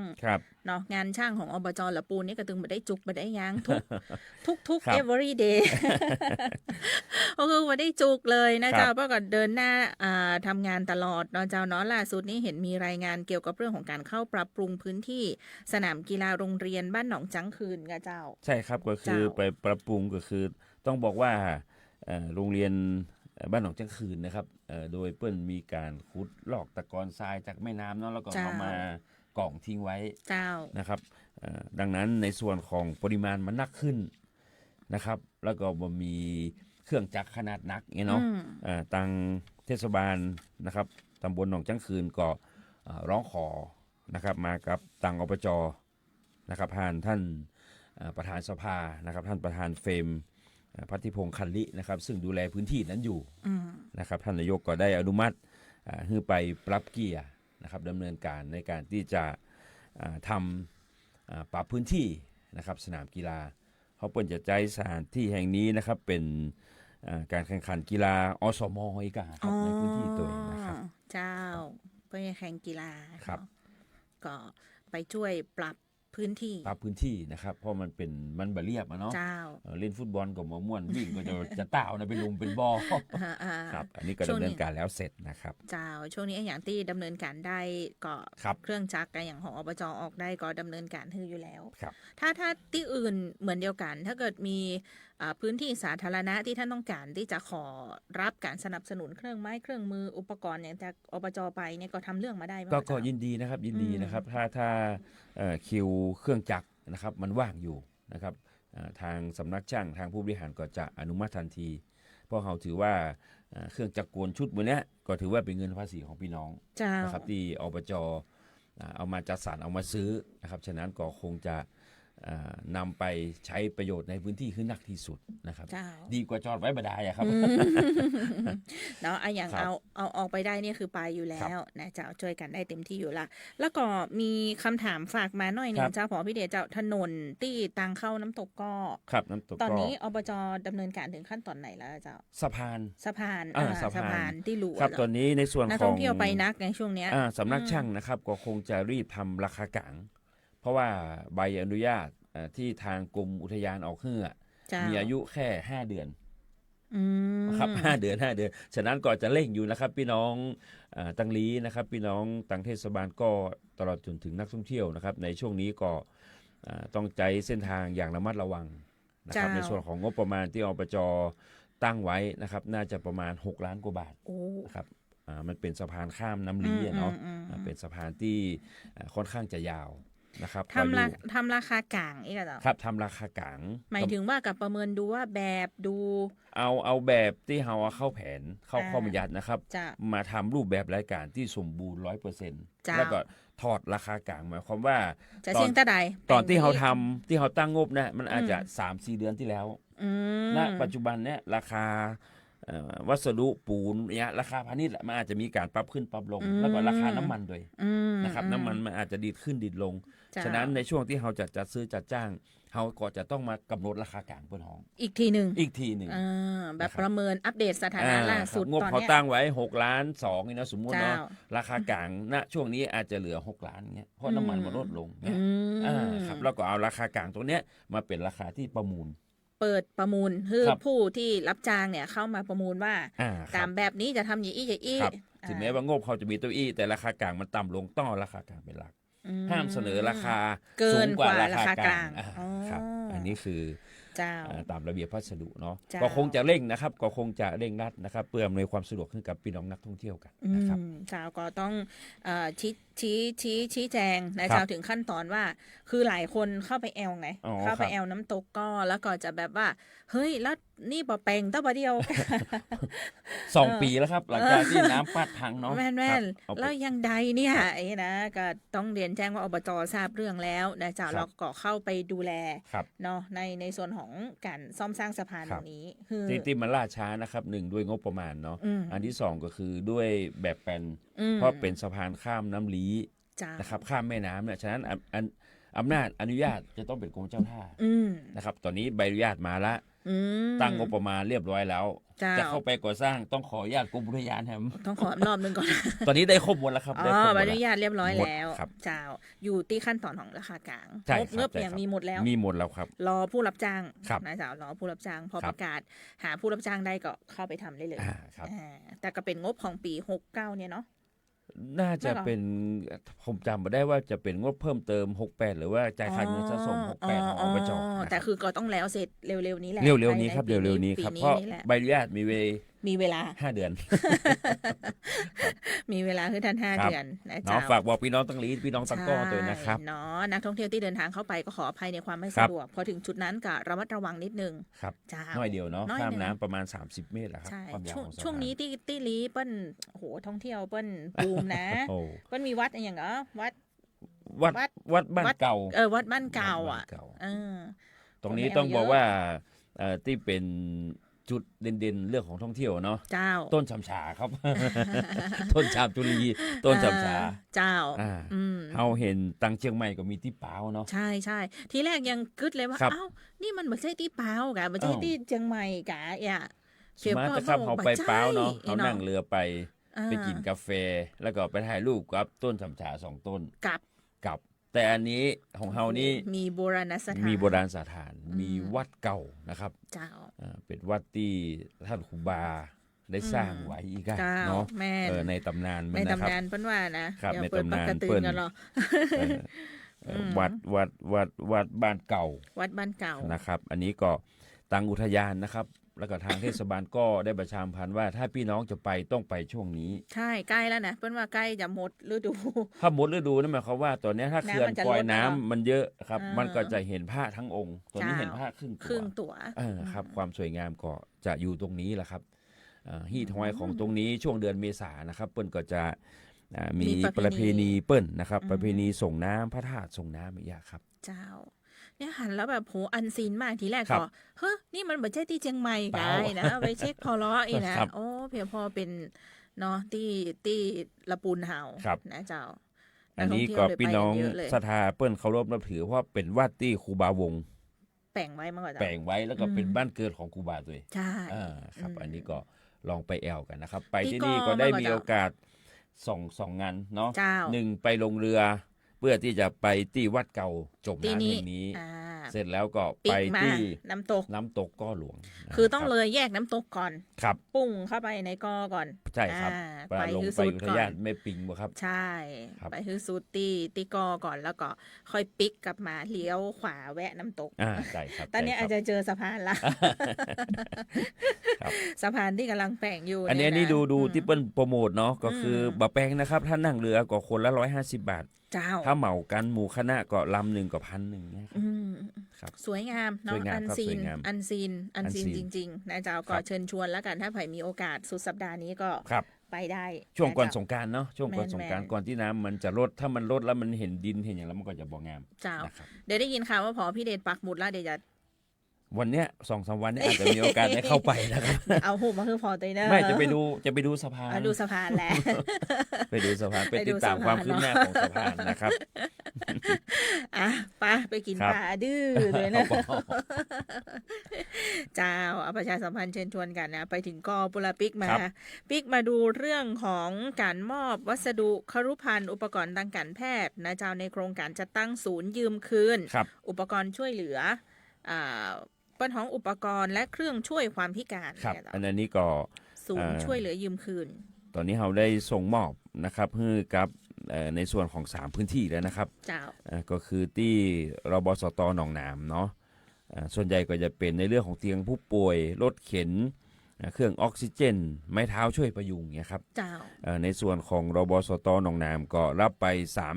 Speaker 3: เนาะงานช่างของอบจลำพูนนี่ก็ตึงบ่ได้จุกบ่ได้ยั้งทุก every day ก็คือบ่ได้จุกเลยนะเจ้าเพราะก็เดินหน้าทำงานตลอดเนาะเจ้าเนาะล่าสุดนี้เห็นมีรายงานเกี่ยวกับเรื่องของการเข้าปรับปรุงพื้นที่สนามกีฬาโรงเรียนบ้านหนองจังคืนกับเจ้า
Speaker 4: ใช่ครับก็คือไปปรับปรุงก็คือต้องบอกว่าโรงเรียนบ้านหนองจังคืนนะครับโดยเปิ้นมีการขุดลอกตะกอนทรายจากแม่น้ำเนาะแล้วก็เอามากองทิ้งไว้นะครับดังนั้นในส่วนของปริมาณมันหนักขึ้นนะครับแล้วก็บ่มีเครื่องจักรขนาดหนักเนาะทางเทศบาลนะครับตำบลหนองจังคืนก็ร้องขอนะครับมากับทางอบจนะครับผ่านท่านประธานสภานะครับท่านประธานเฟรมพัทธิพงษ์คันลินะครับซึ่งดูแลพื้นที่นั้นอยู่นะครับท่านนายกก็ได้อนุมัติให้ไปปรับเกียร์นะครับดำเนินการในการที่จะทำปรับพื้นที่นะครับสนามกีฬาเขาเปิดจะใช้สถานที่แห่งนี้นะครับเป็นการแข่งขันกีฬาอสม.อีกครับในพื้นที่ตัวนะครับ
Speaker 3: เจ้าเพื่อแข่งกีฬาครับก็ไปช่วยปรับ พื้นที่
Speaker 4: ปรับพื้นที่นะครับเพราะมันบะเรียบอะเนาะ
Speaker 3: เจ้า
Speaker 4: เล่นฟุตบอลกับหมอม่วนวิ่งก็จะต้าวนะไปลุมเป็นบอลครับอันนี้ก็ดำเนินการแล้วเสร็จนะครับ
Speaker 3: เจ้าช่วงนี้อย่างที่ดำเนินการได้ก็เครื่องจักรอย่างของอบจออกได้ก็ดำเนินการอยู่แล้วถ้าที่อื่นเหมือนเดียวกันถ้าเกิดมีพื้นที่สาธารณะที่ท่านต้องการที่จะขอรับการสนับสนุนเครื่องไม้เครื่องมืออุปกรณ์อย่างจากอบจไปเนี่ยก็ทำเรื่องมาได้ไหม
Speaker 4: ก็ยินดีนะครับยินดีนะครับถ้าคิวเครื่องจักรนะครับมันว่างอยู่นะครับทางสำนักช่างทางผู้บริหารก็จะอนุมัติทันทีเพราะเขาถือว่าเครื่องจักรกลชุดมือนี้ก็ถือว่าเป็นเงินภาษีของพี่น้องนะครับที่อบจเอามาจัดสรรเอามาซื้อนะครับฉะนั้นก็คงจะนำไปใช้ประโยชน์ในพื้นที่ขึ้นนักที่สุดนะครับดีกว่าจอดไว้บดายอะครับ
Speaker 3: เนาะอย่างเอาออกไปได้นี่คือไปอยู่แล้วนะเจ้าช่วยกันได้เต็มที่อยู่ละแล้วก็มีคำถามฝากมาหน่อยนึงเจ้าพอพี่เดชเจ้าถนนที่ทางเข้าน้ำตกก็
Speaker 4: ครับน้ำตก
Speaker 3: ตอนนี้อบจดำเนินการถึงขั้นตอนไหนแล้วเจ้า
Speaker 4: สะพาน
Speaker 3: ที่หลู่
Speaker 4: ครับตอนนี้ในส่วนของนัก
Speaker 3: ท่องเที่ยวไปนักในช่วงนี้
Speaker 4: สำนักช่างนะครับก็คงจะรีบทำราคากลางเพราะว่าใบอนุญาตที่ทางกรมอุทยานออกให้มีอายุแค่5 เดือนครับ5 เดือนฉะนั้นก็จะเร่งอยู่นะครับพี่น้องตังลีนะครับพี่น้องตังเทศบาลก็ตลอดจนถึงนักท่องเที่ยวนะครับในช่วงนี้ก็ต้องใจเส้นทางอย่างระมัดระวังนะครับในส่วนของงบประมาณที่อบจตั้งไว้นะครับน่าจะประมาณ6 ล้านกว่าบาทนะครับมันเป็นสะพานข้ามน้ำลีเนาะเป็นสะพานที่ค่อนข้างจะยาวนะครับ
Speaker 3: ทำราคากลางอีกแล้ว
Speaker 4: ครับทำราคากลาง
Speaker 3: หมายถึงว่ากับประเมินดูว่าแบบดู
Speaker 4: เอาแบบที่เราเข้าแผนเข้าข้อบัญญัตินะครับมาทำรูปแบบรายการที่สมบูรณ์ 100% แล้วก็ถอดราคากลางหมายความว่า
Speaker 3: จะเสี่ยงตะใด
Speaker 4: ตอนที่เราทำที่เราตั้งงบนะมันอาจจะ 3-4 เดือนที่แล้วณปัจจุบันเนี่ยราคาวัสดุปูนเนี่ยราคาพาณิชย์มันอาจจะมีการปรับขึ้นปรับลงแล้วก็ราคาน้ำมันด้วยนะครับน้ำมันมันอาจจะดีขึ้นดีลงฉะนั้นในช่วงที่เราจะจัดซื้อจัดจ้างเราก็จะต้องมากำหนดราคากลางบนห้อง
Speaker 3: อีกทีหนึ่ง
Speaker 4: แบบ
Speaker 3: ประเมินอัปเดตสถานะล่าสุด
Speaker 4: งบเขาตั้งไว้6 ล้าน 2นี่นะสมมุติเนาะราคากลางณช่วงนี้อาจจะเหลือ6 ล้านเงี้ยเพราะน้ำมันมันลดลงเนี่ยครับแล้วก็เอาราคากลางตรงเนี้ยมาเป็นราคาที่ประมูล
Speaker 3: เปิดประมูลคือผู้ที่รับจ้างเนี่ยเข้ามาประมูลว่าตามแบบนี้จะทำอย่างอี้อย่างอี้
Speaker 4: ถึงแม้ว่างบเขาจะมีตัวอี้แต่ราคากลางมันต่ำลงต้องราคากลางเป็นหลักห้ามเสนอราคาสูงกว่าราคากลางครับอันนี้คือตามระเบียบพัสดุเนาะก็คงจะเร่งนะครับก็คงจะเร่งรัดนะครับเพื่ออำนวยความสะดวกให้กับพี่น้องนักท่องเที่ยวกันนะครับ
Speaker 3: เจ้าก็ต้องชี้แจงนะเจ้าถึงขั้นตอนว่าคือหลายคนเข้าไปแอลไงเข้าไปแอลน้ำตกก็แล้วก็จะแบบว่าเฮ้ยแล้วนี่บ่แปลงตั้งบ่เดียว
Speaker 4: 2 ปีแล้วครับหลังจากที่น้ำปัดพังเนาะ
Speaker 3: แม่นแล้วยังใดเนี่ยไอ้นะก็ต้องเรียนแจ้งว่าอบจทราบเรื่องแล้วนะเจ้าเราก็เข้าไปดูแลเนาะในส่วนของการซ่อมสร้างสะพานตรงนี้
Speaker 4: คือที่มันล่าช้านะครับ1ด้วยงบประมาณเนาะอันที่2ก็คือด้วยแบบแปลนเพราะเป็นสะพานข้ามน้ำลีนะครับข้ามแม่น้ำเนี่ยฉะนั้นอำนาจอนุญาตจะต้องเป็นกรมเจ้าท่านะครับตอนนี้ใบอนุญาตมาละตั้งงบประมาณเรียบร้อยแล้วจะเข้าไปก่อสร้างต้องขออนุญาตกรมอุทยานครับ
Speaker 3: ต้องขอรอบนึงก่อน
Speaker 4: ตอนนี้ได้ครบหมดแล้วครับ
Speaker 3: ได้ครบใบอนุญาตเรียบร้อยแล้วเจ้าอยู่ที่ขั้นตอนของราคากลางเงือบอย่างมีหมดแล้ว
Speaker 4: ครับ
Speaker 3: รอผู้รับจ้างนะเจ้ารอผู้รับจ้างพอประกาศหาผู้รับจ้างได้ก็เข้าไปทำได้เลยแต่ก็เป็นงบของปี69เนี่ยเนาะ
Speaker 4: น่าจะเป็นผมจำไม่ได้ว่าจะเป็นงบเพิ่มเติม68หรือว่าจ่ายค่าเงินสะสม68ของอบจ
Speaker 3: แต่คือก็ต้องแล้วเสร็จเร็วๆนี้แหละ
Speaker 4: เร็วๆนี้ครับเร็วๆนี้ครับเพราะใบอนุญาตมีเวลา5 เดือน
Speaker 3: มีเวลาคือท่าน5 เดือน
Speaker 4: นะจ๊ะฝากบอกพี่น้องตังลีพี่น้องตังก้อตัวนะครับ
Speaker 3: เนาะนักท่องเที่ยวที่เดินทางเข้าไปก็ขออภัยในความไม่สะดวกพอถึงจุดนั้นก็ระมัดระวังนิดนึง
Speaker 4: ครับน้อยเดียวเนาะข้ามน้ำประมาณ30 เมตรแหละครับ
Speaker 3: ความยาวของช่วงนี้ที่ลีเปิ้ลโหท่องเที่ยวเปิ้ลบูมนะเปิ้ลมีวัดอย่างเงี้ย
Speaker 4: วัดบ้านเก่า
Speaker 3: วัดบ้านเก่าอ่ะ
Speaker 4: ตรงนี้ต้องบอกว่าที่เป็นจุดเด่นๆเรื่องของท่องเที่ยวเนาะต้นฉำฉาครับต้นชามจุลีต้นฉำฉาเราเห็นตังเชียงใหม่ก็มีที่เปาเนาะ
Speaker 3: ใช่ทีแรกยังกึดเลยว่าเอ้านี่มันไม่ใช่ที่เปากะไม่ใช่ที่เชียงใหม่กะ
Speaker 4: สมาร์ทครับเขาไปเปาเนาะเขานั่งเรือไปกินกาแฟแล้วก็ไปถ่ายรูปกับต้นฉำฉา2 ต้นกับ แต่อันนี้ของเฮานี่
Speaker 3: มีโบราณสถาน
Speaker 4: มีโบราณสถานมีวัดเก่านะครับ
Speaker 3: เจ้า
Speaker 4: เป็นวัดที่ท่านครูบาได้สร้างไว้อีกอะ
Speaker 3: เจ้า
Speaker 4: เนาะ
Speaker 3: แม่น
Speaker 4: ในตำนานมั
Speaker 3: ใน
Speaker 4: นนะครับ
Speaker 3: ตำนานเปิ้นว่านะครับ เดี๋ยว
Speaker 4: ใน
Speaker 3: เปิด
Speaker 4: ตำ
Speaker 3: ปัก
Speaker 4: นาน
Speaker 3: กระตื
Speaker 4: เปิ้
Speaker 3: อน กันหรอ
Speaker 4: วัดบ้านเก่า
Speaker 3: วัดบ้านเก่า
Speaker 4: นะครับ อันนี้ก็ตังอุทยานนะครับ แล้วก็ทางเทศบาลก็ได้ประชาสัมพันธ์ว่าถ้าพี่น้องจะไปต้องไปช่วงนี้
Speaker 3: ใช่ใกล้แล้วนะเปิ้นว่าใกล้จะหมดฤดู
Speaker 4: ถ้าหมดฤดูนั่นหมายความว่าตอนนี้ถ้าเขื่อน
Speaker 3: น้ำมันจะ
Speaker 4: ปล่อย
Speaker 3: ลด
Speaker 4: น้ำ
Speaker 3: เนอะ
Speaker 4: มันเยอะครับ
Speaker 3: อ่ามั
Speaker 4: มันก็จะเห็นผ้าทั้งองค์ตัวนี้
Speaker 3: เจ้า
Speaker 4: เห็นผ้าครึ่ง
Speaker 3: ค
Speaker 4: ตั
Speaker 3: รึ่
Speaker 4: ว
Speaker 3: งตัว
Speaker 4: ครับความสวยงามก็จะอยู่ตรงนี้แหละครับฮีทอยของตรงนี้ช่วงเดือนเมษายนนะครับเปิ้นก็จะมี
Speaker 3: มี
Speaker 4: ป
Speaker 3: ประ ระ
Speaker 4: เพ
Speaker 3: เพณี
Speaker 4: ณีเปิ้นนะครับประเพณีส่งน้ำพระธาตุส่งน้ำอย่างเงี้ยครับ
Speaker 3: เจ้า เนี่ยหันแล้วแบบโหอันซีนมากทีแรก
Speaker 4: ครับ
Speaker 3: ก็เฮ้ยนี่มันบ่ใช่ที่เชียงใหม่
Speaker 4: เป
Speaker 3: ไง
Speaker 4: ล่า
Speaker 3: นะเอาไปเช็คพอล้ออีกนะครับ โอ้เพียงพอเป็นเนาะที่ละปูนเฮา
Speaker 4: ครับ
Speaker 3: นะเจ้า
Speaker 4: อันนี้ก็
Speaker 3: กท่
Speaker 4: พี่น้อง
Speaker 3: เยะเลย
Speaker 4: ศรัทธาเปิ้นเคารพนับถือเพราะว่าเป็นวัดที่ครูบาวงศ์
Speaker 3: แปลงไว้มากกว่าเจ้า
Speaker 4: แปลงไว้แล้วก็เป็นบ้านเกิดของครูบาด้วย
Speaker 3: ใช่
Speaker 4: ครับอันนี้ก็ลองไปแอลกันนะครับ ไป
Speaker 3: ที่
Speaker 4: ที่นี่
Speaker 3: ก็
Speaker 4: ก็ได้
Speaker 3: มากกว่า
Speaker 4: มี
Speaker 3: เจ้า
Speaker 4: โอกาสสองงานเนาะ
Speaker 3: เจ้า
Speaker 4: หนึ่งไปลงเรือ เพื่อที่จะไปที่วัดเก่าจม
Speaker 3: ที่
Speaker 4: น้ำ
Speaker 3: นี้
Speaker 4: แห่งนี้
Speaker 3: อ่า
Speaker 4: เสร็จแล้วก็
Speaker 3: ปิ
Speaker 4: ไป
Speaker 3: กมา
Speaker 4: ที่
Speaker 3: น้ำตก
Speaker 4: น้ำตกก้อหลวง
Speaker 3: คือต้อง
Speaker 4: รับ
Speaker 3: เลยแยกน้ำตกก่อน
Speaker 4: ครับ
Speaker 3: ปุ้งเข้าไปในกอก่อน
Speaker 4: ใช่ครับ
Speaker 3: ไป
Speaker 4: ลง
Speaker 3: คือ
Speaker 4: ไป
Speaker 3: สุด
Speaker 4: อุท
Speaker 3: ก่อย
Speaker 4: าน นแม่ปิงบ่ครับ
Speaker 3: ใช่
Speaker 4: ครับ
Speaker 3: ไปคือซูตีกอก่อนแล้วก็ค่อยปิกกลับมาเลี้ยวขวาแวะน้ำตก
Speaker 4: ใช่ครับ
Speaker 3: ตอนนี้
Speaker 4: ใช่
Speaker 3: อาจ
Speaker 4: ครับ
Speaker 3: จะเจอสะพานละ
Speaker 4: ครับ
Speaker 3: สะพานที่กำลังแปลงอยู่
Speaker 4: อันนี้
Speaker 3: เยะ
Speaker 4: นี่ดู
Speaker 3: อืม
Speaker 4: ที่เปิ้ลโปรโมทเนาะก็คือ
Speaker 3: ม
Speaker 4: บะแปลงนะครับถ้านั่งเรือก็คนละ150 บาท
Speaker 3: เจ้า
Speaker 4: ถ้าเหมากันหมู่คณะก็ลำหนึ่งก็1,100นะครับ
Speaker 3: อืม
Speaker 4: ครับ
Speaker 3: สวยงาม
Speaker 4: ส
Speaker 3: เนาะ
Speaker 4: วยงาม
Speaker 3: อัน
Speaker 4: ครับ
Speaker 3: ซี
Speaker 4: สวน ยงาม
Speaker 3: อันซีน
Speaker 4: อันซีน
Speaker 3: จริงๆนะเจ้าก็
Speaker 4: ครับ
Speaker 3: เชิญชวนแล้วกันถ้าใครมีโอกาสสุดสัปดาห์นี้ก็
Speaker 4: ครับ
Speaker 3: ไปได้
Speaker 4: ช่วงก่อน
Speaker 3: นะ
Speaker 4: ส
Speaker 3: เจ้าง
Speaker 4: กรานต์เนาะช่วงก่อน
Speaker 3: แม่น
Speaker 4: สงกรานต์
Speaker 3: แม่น
Speaker 4: ก่อนที่น้ำมันจะลดถ้ามันลดแล้วมันเห็นดินเห็นอย่างแล้วมันก็จะบ่งาม
Speaker 3: เจ้า
Speaker 4: นะครับ
Speaker 3: เดี๋ยวได้ยินข่าวว่าพอพี่เดชปักหมุดแล้วเดี๋ยวจะ
Speaker 4: วันเนี้ย2-3 วันเนี้ยอาจจะมีโอกาสได้เข้าไปนะครับ
Speaker 3: เอาหูมาคือพอเตยเนอร์
Speaker 4: ไม่จะไปดูสะพาน
Speaker 3: ดูสะพานแหละ
Speaker 4: ไปดูสะพานไป
Speaker 3: ไปดู
Speaker 4: ติดตาม
Speaker 3: สะพาน
Speaker 4: ความคืบหน้าของสะพานนะครับ
Speaker 3: อ่ะไปกิน
Speaker 4: ครับ
Speaker 3: ปลาดื้อเลยนะ เจ้าเอาประชาสัมพันธ์เชิญชวนกันนะ ไปถึงกอปุระปิกมา
Speaker 4: ครับ
Speaker 3: ปิกมาดูเรื่องของการมอบวัสดุครุภัณฑ์อุปกรณ์ทางการแพทย์นะเจ้าในโครงการจัดตั้งศูนย์ยืมคืน
Speaker 4: ครับ
Speaker 3: อุปกรณ์ช่วยเหลือปัญหาอุปกรณ์และเครื่องช่วยความพิการ
Speaker 4: ครับ
Speaker 3: เนี่ยเจ้า
Speaker 4: อันนี้ก็
Speaker 3: ศูนย์ช่วยเหลือยืมคืน
Speaker 4: ตอนนี้เราได้ส่งมอบนะครับให้กับในส่วนของ3พื้นที่แล้วนะครับ
Speaker 3: เจ้า
Speaker 4: ก็คือที่รบสตหนองหนามเนาะส่วนใหญ่ก็จะเป็นในเรื่องของเตียงผู้ป่วยรถเข็นเครื่องออกซิเจน ไม้เท้าช่วยประยุงเนี่ยครับ
Speaker 3: เจ้า
Speaker 4: ในส่วนของรบสตหนองหนามก็รับไป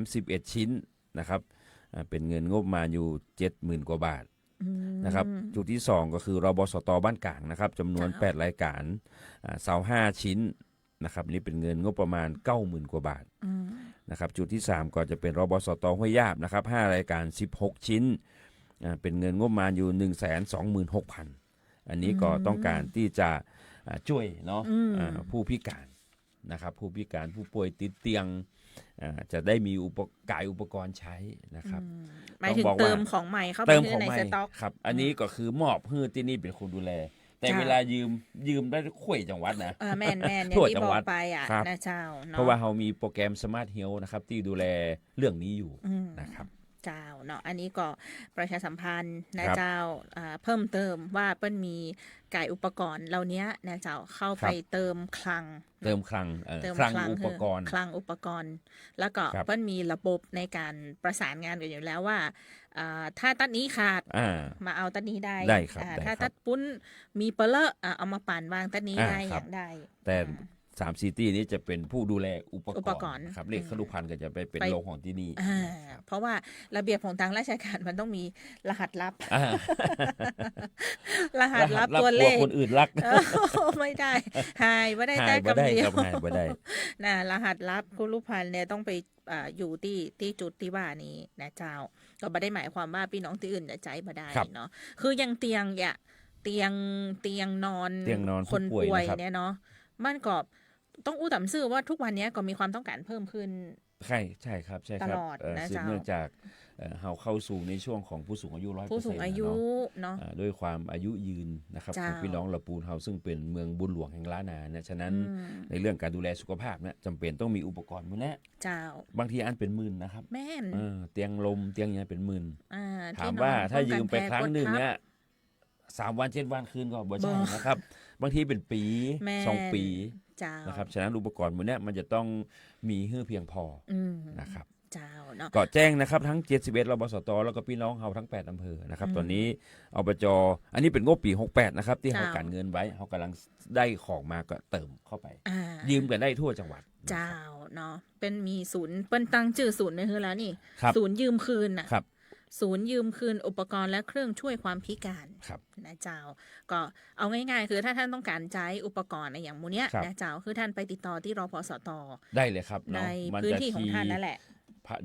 Speaker 4: 31ชิ้นนะครับเป็นเงินงบมาอยู่ 70,000 กว่าบาทนะครับจุดที่2ก็คือรบสตบ้านกลางนะครับจำนวน
Speaker 3: ครับ
Speaker 4: 8 รายการ25ชิ้นนะครับนี่เป็นเงินงบประมาณ 90,000 กว่าบาทนะครับจุดที่3ก็จะเป็นรบสตห้วยยาบนะครับ5รายการ16ชิ้นเป็นเงินงบประมาณอยู่ 126,000 อันนี้ก็ต้องการที่จะช่วยเนาะผู้พิการนะครับผู้พิการผู้ป่วยติดเตียงจะได้มีอุปกรณ์ใช้นะครับ
Speaker 3: หมายถึง
Speaker 4: ต้องบอกว่า
Speaker 3: เติมของใหม่เข้าไป
Speaker 4: เติม
Speaker 3: ใน
Speaker 4: ของใหม่
Speaker 3: สต็อก
Speaker 4: ครับ อันนี้ก็คือมอบให้ที่นี่เป็นคนดูแล แต่
Speaker 3: จ้ะ
Speaker 4: เวลายืมได้ข่วยจังหวัดนะ
Speaker 3: แม่นอย่าง
Speaker 4: ทั่ว
Speaker 3: ที่
Speaker 4: จั
Speaker 3: บ
Speaker 4: ง
Speaker 3: อ
Speaker 4: หวั
Speaker 3: ก
Speaker 4: ด
Speaker 3: ไปอ่ะ
Speaker 4: ครับ
Speaker 3: นะเจ้าเนาะ
Speaker 4: เพราะว่าเรามีโปรแกรม Smart Health นะครับที่ดูแลเรื่องนี้อยู่
Speaker 3: อืม
Speaker 4: นะครับ
Speaker 3: เจ้าเนาะอันนี้ก็ประชาสัมพันธ์นะครับ เจ้าเพิ่มเติมว่าเปิ้ลมีก่ายอุปกรณ์เหล่านี้นะเจ้าเข้าไป
Speaker 4: ครับ
Speaker 3: เติมคลัง
Speaker 4: เติมคลัง
Speaker 3: เติม
Speaker 4: คลัง
Speaker 3: คลัง
Speaker 4: อุปกรณ์
Speaker 3: คลังอุปกรณ์ แล้วก็
Speaker 4: ครับ
Speaker 3: เปิ้ลมีระบบในการประสานงานกันอยู่แล้วว่าถ้าตัดนี้ขาด
Speaker 4: อ่า
Speaker 3: มาเอาตัดนี้ได้
Speaker 4: ได้ครับได้
Speaker 3: ถ้า
Speaker 4: ครับ
Speaker 3: ตัดปุ้นมีเปลอะเอามาปั่นวางตัดนี้ได้
Speaker 4: ค
Speaker 3: อ
Speaker 4: รับ
Speaker 3: ย่างได้
Speaker 4: แต่3ซิตี้นี้จะเป็นผู้ดูแลอุป
Speaker 3: อุปกรณ์
Speaker 4: นะครับเลขครุพันธ์ก็จะไปเป็น
Speaker 3: ไป
Speaker 4: โรงของที่นี่
Speaker 3: เพราะว่าระเบียบของทางราชการมันต้องมีรหัสลับ
Speaker 4: อ่าร
Speaker 3: หัสลับตัวเลข
Speaker 4: คนอื่นรัก
Speaker 3: ไม่ได้หายไม่ได้
Speaker 4: หา
Speaker 3: แต่
Speaker 4: ยบ่ได้
Speaker 3: กำเดีย
Speaker 4: คว รับหายบ่ได้
Speaker 3: นะรหัสลับคุณลูกพันธุ์เนี่ยต้องไปอยู่ที่จุดที่ว่านี้นะเจ้า ก็ไม่ได้หมายความว่าพี่น้องที่อื่นจะใจมาได้
Speaker 4: ครับ
Speaker 3: เนาะคือยังเตียงเตียงนอน
Speaker 4: เตียงนอน
Speaker 3: คน
Speaker 4: ผู้ป่
Speaker 3: ป่
Speaker 4: ว
Speaker 3: วย ย
Speaker 4: นะครับ
Speaker 3: เนี่ยเนาะมันก็ต้องอู้ต่ำซื่อว่าทุกวันนี้ก็มีความต้องการเพิ่มขึ้น
Speaker 4: ใช่ครับใช่ครับ
Speaker 3: ตลอดนะ
Speaker 4: สืบ
Speaker 3: เจ้า
Speaker 4: เนื่องจาก เราเข้าสู่ในช่วงของผู้สูงอายุ100%
Speaker 3: ผู้สูงอายุเนาะ
Speaker 4: ด้วยความอายุยืนนะครับของพี่น้องละปูนเฮาซึ่งเป็นเมืองบุญหลวงแห่งล้านนาเนี่ยฉะนั้นในเรื่องการดูแลสุขภาพเนี่ยจำเป็นต้องมีอุปกรณ์มื้อนี้
Speaker 3: เจ้า
Speaker 4: บางทีอันเป็นหมื่นนะครับ
Speaker 3: แม่น
Speaker 4: เตียงลมเตียงยังเป็นหมื่นถาม
Speaker 3: ที่นอน
Speaker 4: ว่าถ้ายืมไป
Speaker 3: ป้องกัน
Speaker 4: ครั้งหนึ่ง
Speaker 3: แพ้กดทับ
Speaker 4: เนี่ย3 วัน7 วันคืนก็บ่ใช่นะครับ บางทีเป็นปี
Speaker 3: แม่น
Speaker 4: 2 ปี
Speaker 3: เจ้า
Speaker 4: นะครับฉะนั้นอุปกรณ์มื้อนี้มันจะต้องมีให้เพียงพอนะครับ
Speaker 3: เจ้าเนาะ
Speaker 4: ก็แจ้งนะครับทั้ง71รบสตแล้วก็พี่น้องเฮาทั้ง8อำเภอนะครับตอนนี้อบจอันนี้เป็นงบปี68นะครับที่เฮากันเงินไว้เฮากำลังได้ของมาก็เติมเข้าไปยืมกันได้ทั่วจังหวัด
Speaker 3: เจ้าเนาะเป็นมีศูนย์เปิ้นตั้งชื่อศูนย์ไว้คือแล้วนี่
Speaker 4: ครับ
Speaker 3: ศูนย์ยืมคืนน่ะ
Speaker 4: ครับ
Speaker 3: ศูนย์ยืมคืนอุปกรณ์และเครื่องช่วยความพิการ
Speaker 4: ครับ
Speaker 3: นะเจ้าก็เอาง่ายๆคือถ้าท่านต้องการใช้อุปกรณ์ในอย่างมูเนี้ย
Speaker 4: ครับ
Speaker 3: นะเจ้าคือท่านไปติดต่อที่รพสต
Speaker 4: ได้เลยครับ
Speaker 3: ใน
Speaker 4: เนาะมั
Speaker 3: พื้น
Speaker 4: จะ
Speaker 3: ที่ของท่านนั่นแหละ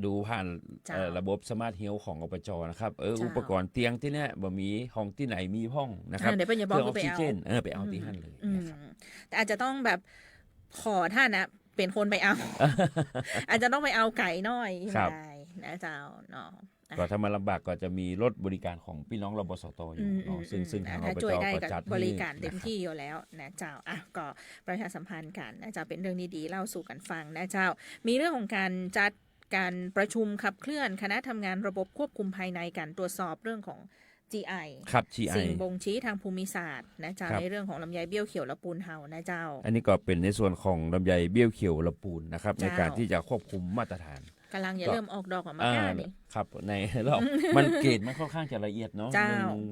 Speaker 4: ดูผ่าน
Speaker 3: เจ้า
Speaker 4: ระบบสมาร์ทเฮลท์ของอบจนะครับ
Speaker 3: เจ้า
Speaker 4: อุปกรณ์เตียงที่เนี้ยบ่มีห้องที่ไหนมีห้องนะครับ
Speaker 3: เดี๋ยวเปิ้ลจะบอก
Speaker 4: เครื่องออก
Speaker 3: ไป
Speaker 4: ซิ
Speaker 3: เอา
Speaker 4: เจนไปเอาที่หั่นเลยนะครับ
Speaker 3: แต่อาจจะต้องแบบขอท่านนะเป็นคนไปเอา อาจจะต้องไปเอาไก่น้อย
Speaker 4: ครั
Speaker 3: มา
Speaker 4: บ
Speaker 3: ได้นะเจ้าเนาะ
Speaker 4: ก็ถ้ามาลำบากก็จะมีรถบริการของพี่น้องรบสตอยู่เนาะซึ่งทางอ
Speaker 3: ถ้า
Speaker 4: บ
Speaker 3: ช่
Speaker 4: จ
Speaker 3: วยได้
Speaker 4: ก็
Speaker 3: กับ
Speaker 4: จัด
Speaker 3: บริการเต็ม
Speaker 4: ให้นะครับ
Speaker 3: ที่อยู่แล้วนะเจ้าอ่ะก็ประชาสัมพันธ์กันนะเจ้าเป็นเรื่องดีๆเล่าสู่กันฟังนะเจ้ามีเรื่องของการจัดการประชุมขับเคลื่อนคณะทำงานระบบควบคุมภายในการตรวจสอบเรื่องของ GI
Speaker 4: ครับ GI
Speaker 3: สิ่งบ่งชี้ทางภูมิศาสตร์นะเจ้า
Speaker 4: ครับ
Speaker 3: ในเรื่องของลำไยเบี้ยวเขียวและปูนเฮานะเจ้า
Speaker 4: อันนี้ก็เป็นในส่วนของลำไยเบี้ยวเขียวละปูนนะครับใน
Speaker 3: เจ้า
Speaker 4: การที่จะควบคุมมาตรฐาน
Speaker 3: กำลังจะเริ่มออกดอกออกมาก้านี่
Speaker 4: ครับในรอบ มันเกรดมันค่อนข้างจะละเอียดเนาะ
Speaker 3: เจ้า
Speaker 4: หนึ่ง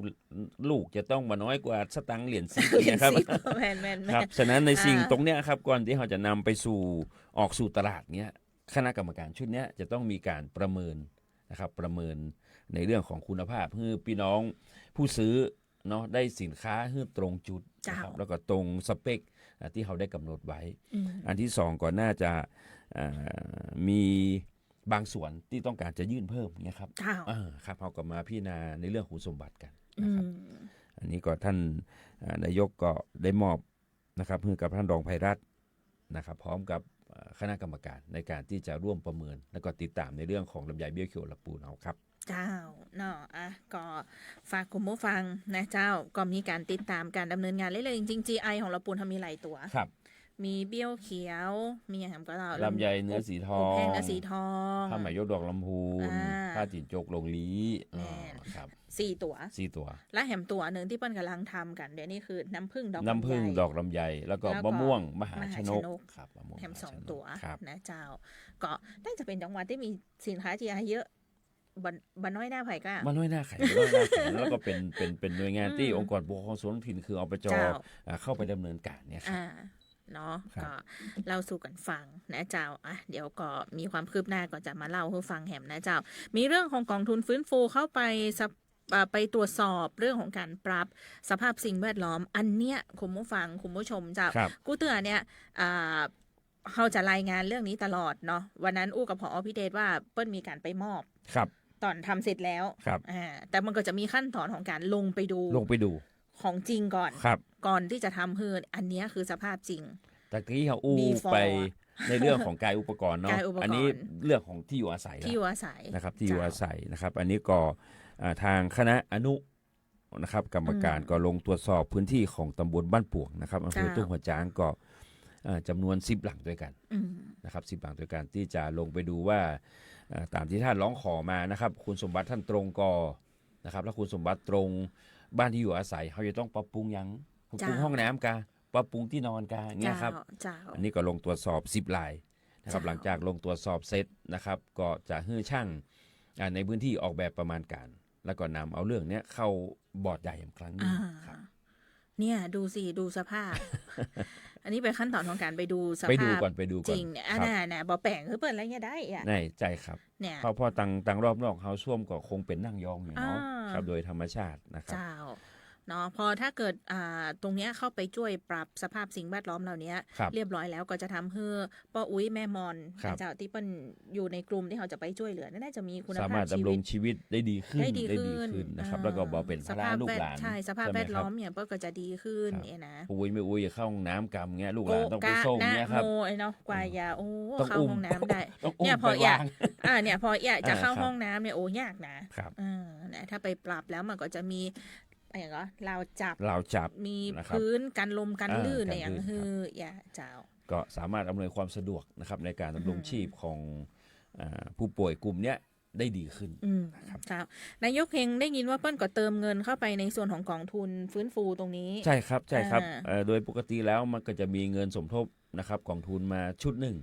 Speaker 4: ลูกจะต้องมาน้อยกว่าสตังค์เหรียญซี
Speaker 3: เห็น
Speaker 4: นะครับ
Speaker 3: สิแมนแมนแม
Speaker 4: ครับ
Speaker 3: น
Speaker 4: ฉะนั้นในสิ่ง
Speaker 3: อ่า
Speaker 4: ตรงเนี้ยครับก่อนที่เราจะนำไปสู่ออกสู่ตลาดเนี้ยคณะกรรมการชุดเนี้ยจะต้องมีการประเมินนะครับประเมินในเรื่องของคุณภาพเพื่อพี่น้องผู้ซื้อเนาะได้สินค้าให้ตรงจุดนะครับแล้วก็ตรงสเปคที่เขาได้กำหนดไว้ อันที่2ก็น่าจะมีบางส่วนที่ต้องการจะยื่นเพิ่มเนี่ยครับ
Speaker 3: เจ้า
Speaker 4: ครับเขาก็มาพิจารณาในเรื่องคุณสมบัติกันนะครับ อันนี้ก็ท่านนายกก็ได้มอบนะครับให้กับท่านรองไพรัตน์นะครับ พร้อมกับคณะกรรมการในการที่จะร่วมประเมิน และก็ติดตามในเรื่องของลำไยเบี้ยวเขียวละปูนเอาครับ
Speaker 3: เจ้าเนาะอ่ะก็ฝากคุณผู้ฟังนะเจ้าก็มีการติดตามการดำเนินงานเรื่อยๆจริงๆ GI ของเราปูนทำมีหลายตัว
Speaker 4: ครับ
Speaker 3: มีเบี้ยวเขียวมีอย่างก็เรา
Speaker 4: ลำไยเนื้อสีทอ
Speaker 3: อบ
Speaker 4: ง
Speaker 3: แห้งเนื้อสีทอง
Speaker 4: ผ้าไหมยกดอกลำพูน
Speaker 3: อ่า
Speaker 4: ผ้าจีนโจกลงลี
Speaker 3: แม่น
Speaker 4: ครับ
Speaker 3: 4 ตัว
Speaker 4: 4 ตัว
Speaker 3: และแหมตัวหนึ่งที่เปิ้ลกำลังทำกันเดี๋ยวนี้คือน้ำผึ้งดอก
Speaker 4: น้ำผึ้ง
Speaker 3: ลำไย
Speaker 4: ดอกลำไยแล้วก็
Speaker 3: แล้วก็
Speaker 4: มะม่วงมหาม
Speaker 3: หา
Speaker 4: ช
Speaker 3: ช
Speaker 4: น
Speaker 3: น
Speaker 4: ก
Speaker 3: ก
Speaker 4: ครับมะม่วง
Speaker 3: แหม
Speaker 4: มหาชนก
Speaker 3: 2 ตัว
Speaker 4: ครับ
Speaker 3: นะเจ้าก็น่าจะเป็นจังหวัดที่มีสินค้า GI เยอะบันน้อยหน้าไผ่ก็
Speaker 4: มันน้อยหน้าไข่มันน้อยหน้าไข่แล้วก็เป็นหน่วยงานที่องค์กรปกครองส่วนท้องถิ่นคืออบจ
Speaker 3: เจ้า
Speaker 4: เข้าไปดำเนินการเนี่ยครับ
Speaker 3: เนาะ
Speaker 4: ครับ
Speaker 3: ก็เล่าสู่กันฟังนะเจ้าอ่ะเดี๋ยวก็มีความคืบหน้าก็จะมาเล่าให้ฟังแหมนะเจ้า มีเรื่องของกองทุนฟื้นฟูเข้าไปไปตรวจสอบเรื่องของการปรับสภาพสิ่งแวดล้อมอันเนี้ยคุณผู้ฟังคุณผู้ชมเจ้า
Speaker 4: ครับ
Speaker 3: กู้เตือนเนี่ยเขาจะรายงานเรื่องนี้ตลอดเนาะวันนั้นอู้กับผอ.พิเดชว่าเปิ้ลมีการไปมอบ
Speaker 4: ครับ
Speaker 3: ตอนทำเสร็จแล้ว
Speaker 4: ครับ
Speaker 3: แต่มันก็จะมีขั้นตอนของการลงไปดู
Speaker 4: ลงไปดู
Speaker 3: ของจริงก่อน
Speaker 4: ครับ
Speaker 3: ก่อนที่จะทำคืออันเนี้ยคือสภาพจริง
Speaker 4: แต่กี้เขาอู้
Speaker 3: Before
Speaker 4: ไปในเรื่องของกายอุปกรณ์เนาะ
Speaker 3: กายอุปกรณ์
Speaker 4: อันนี้เรื่องของที่อยู่อาศัย
Speaker 3: ที่อยู่อาศัย
Speaker 4: นะครับที่อยู่อาศัยนะครับ อันนี้ก็ทางคณะอนุนะครับกรรมการก็ลงตรวจสอบพื้นที่ของตำบลบ้านป่วงนะครับอำเภอตุ้งหัวจ้างก็จำนวน10 หลังด้วยกันนะครับ10 หลังด้วยกันที่จะลงไปดูว่าตามที่ท่านร้องขอมานะครับคุณสมบัติท่านตรงกอนะครับแล้วคุณสมบัติตรงบ้านที่อยู่อาศัยเขาจะต้องปรับปรุงยังปรับปรุงห้องน้ำกาปรับปรุงที่นอนกาเงี้ยครับ
Speaker 3: เจ้า
Speaker 4: อันนี้ก็ลงตรวจสอบ10 รายนะครับ
Speaker 3: เจ้า
Speaker 4: หลังจากลงตรวจสอบเสร็จนะครับก็จะให้ช่างในพื้นที่ออกแบบประมาณการ แล้วก็นำเอาเรื่องนี้เข้าบอร์ดใหญ่อีกครั้งหนึงครับ
Speaker 3: เนี่ยดูสิดูสภาพ อันนี้เป็นขั้นตอนของการไปดูส
Speaker 4: ไป
Speaker 3: ภา
Speaker 4: ดู
Speaker 3: พ
Speaker 4: ก่อนไปดูก่
Speaker 3: จ
Speaker 4: อน
Speaker 3: ริงเนี่ย
Speaker 4: ครับ
Speaker 3: น่ะบ่แปลงคือเปิดอะไรเงี้ยได้อ่ะ
Speaker 4: ในใจครับ
Speaker 3: เนี่ย
Speaker 4: เพราะพอตังรอบนอกเฮาส้วมก็คงเป็นนั่งยองอยู่เนาะ
Speaker 3: อ่า
Speaker 4: ครับโดยธรรมชาตินะครับ
Speaker 3: เจ้า เนาะพอถ้าเกิดตรงเนี้ยเข้าไปช่วยปรับสภาพสิ่งแวดล้อมเหล่านี้เรียบร้อยแล้วก็จะทำให้ป้าอุ้ยแม่มอนเจ้าที่เปิ้นอยู่ในกลุ่มที่เขาจะไปช่วยเหลือน่าจะมีคุณภาพชีวิต
Speaker 4: สามารถดำรงชีวิตได้ดีขึ้นนะครับแล้วก็บ่เป็นภาระลูกหลาน
Speaker 3: ใช่สภาพแวดล้อมเนี่ยก็จะดีขึ้นเนี่ยนะ
Speaker 4: อุ้ยไม่อุ้ยเข้าห้องน้ำกำเงี้ยลูกหลานต้องไปส่งเงี้ยครับ
Speaker 3: โอ้ยเนาะกว่ายาโอ้เข้าห้องน้ำได้เนี่ยพออยากจะเข้าห้องน้ำเนี่ยโอ้ยากนะถ้าไปปรับแล้วมันก็จะมีอะไรก็ราวจับมีพื้นกันลมกันลื่นอย่างเจ้า
Speaker 4: ก็สามารถอำนวยความสะดวกนะครับในการดำรงชีพของผู้ป่วยกลุ่มเนี้ยได้ดีขึ้น
Speaker 3: ครับนายกเฮงได้ยินว่าเปิ้ลก็เติมเงินเข้าไปในส่วนของกองทุนฟื้นฟูตรงนี้
Speaker 4: ใช่ครับโดยปกติแล้วมันก็จะมีเงินสมทบนะครับกองทุนมาชุดหนึ่ง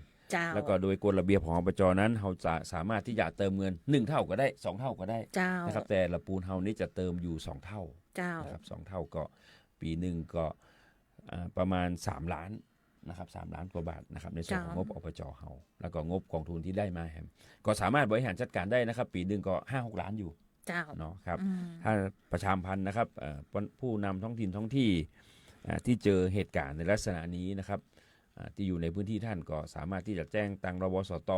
Speaker 4: แล้วก็โดยกฎระเบียบของอบจนั้นเราจะสามารถที่จะเติมเงิน1เท่าก็ได้2เท่าก็ได้นะครับแต่ละปูนเฮานี่จะเติมอยู่2เท่านะครับ2เท่าก็ปีหนึ่งก็ประมาณ3ล้านนะครับ3ล้านกว่าบาทนะครับในส่วนของงบอบจเฮาแล้วก็งบกองทุนที่ได้มาก็สามารถบริหารจัดการได้นะครับปีหนึ่งก็ 5-6 ล้านอยู่เนาะครับถ้าประชาสัมพันธ์นะครับผู้นำท้องถิ่นท้องที่ที่เจอเหตุการณ์ในลักษณะนี้นะครับที่อยู่ในพื้นที่ท่านก็สามารถที่จะแจ้งตังรบสต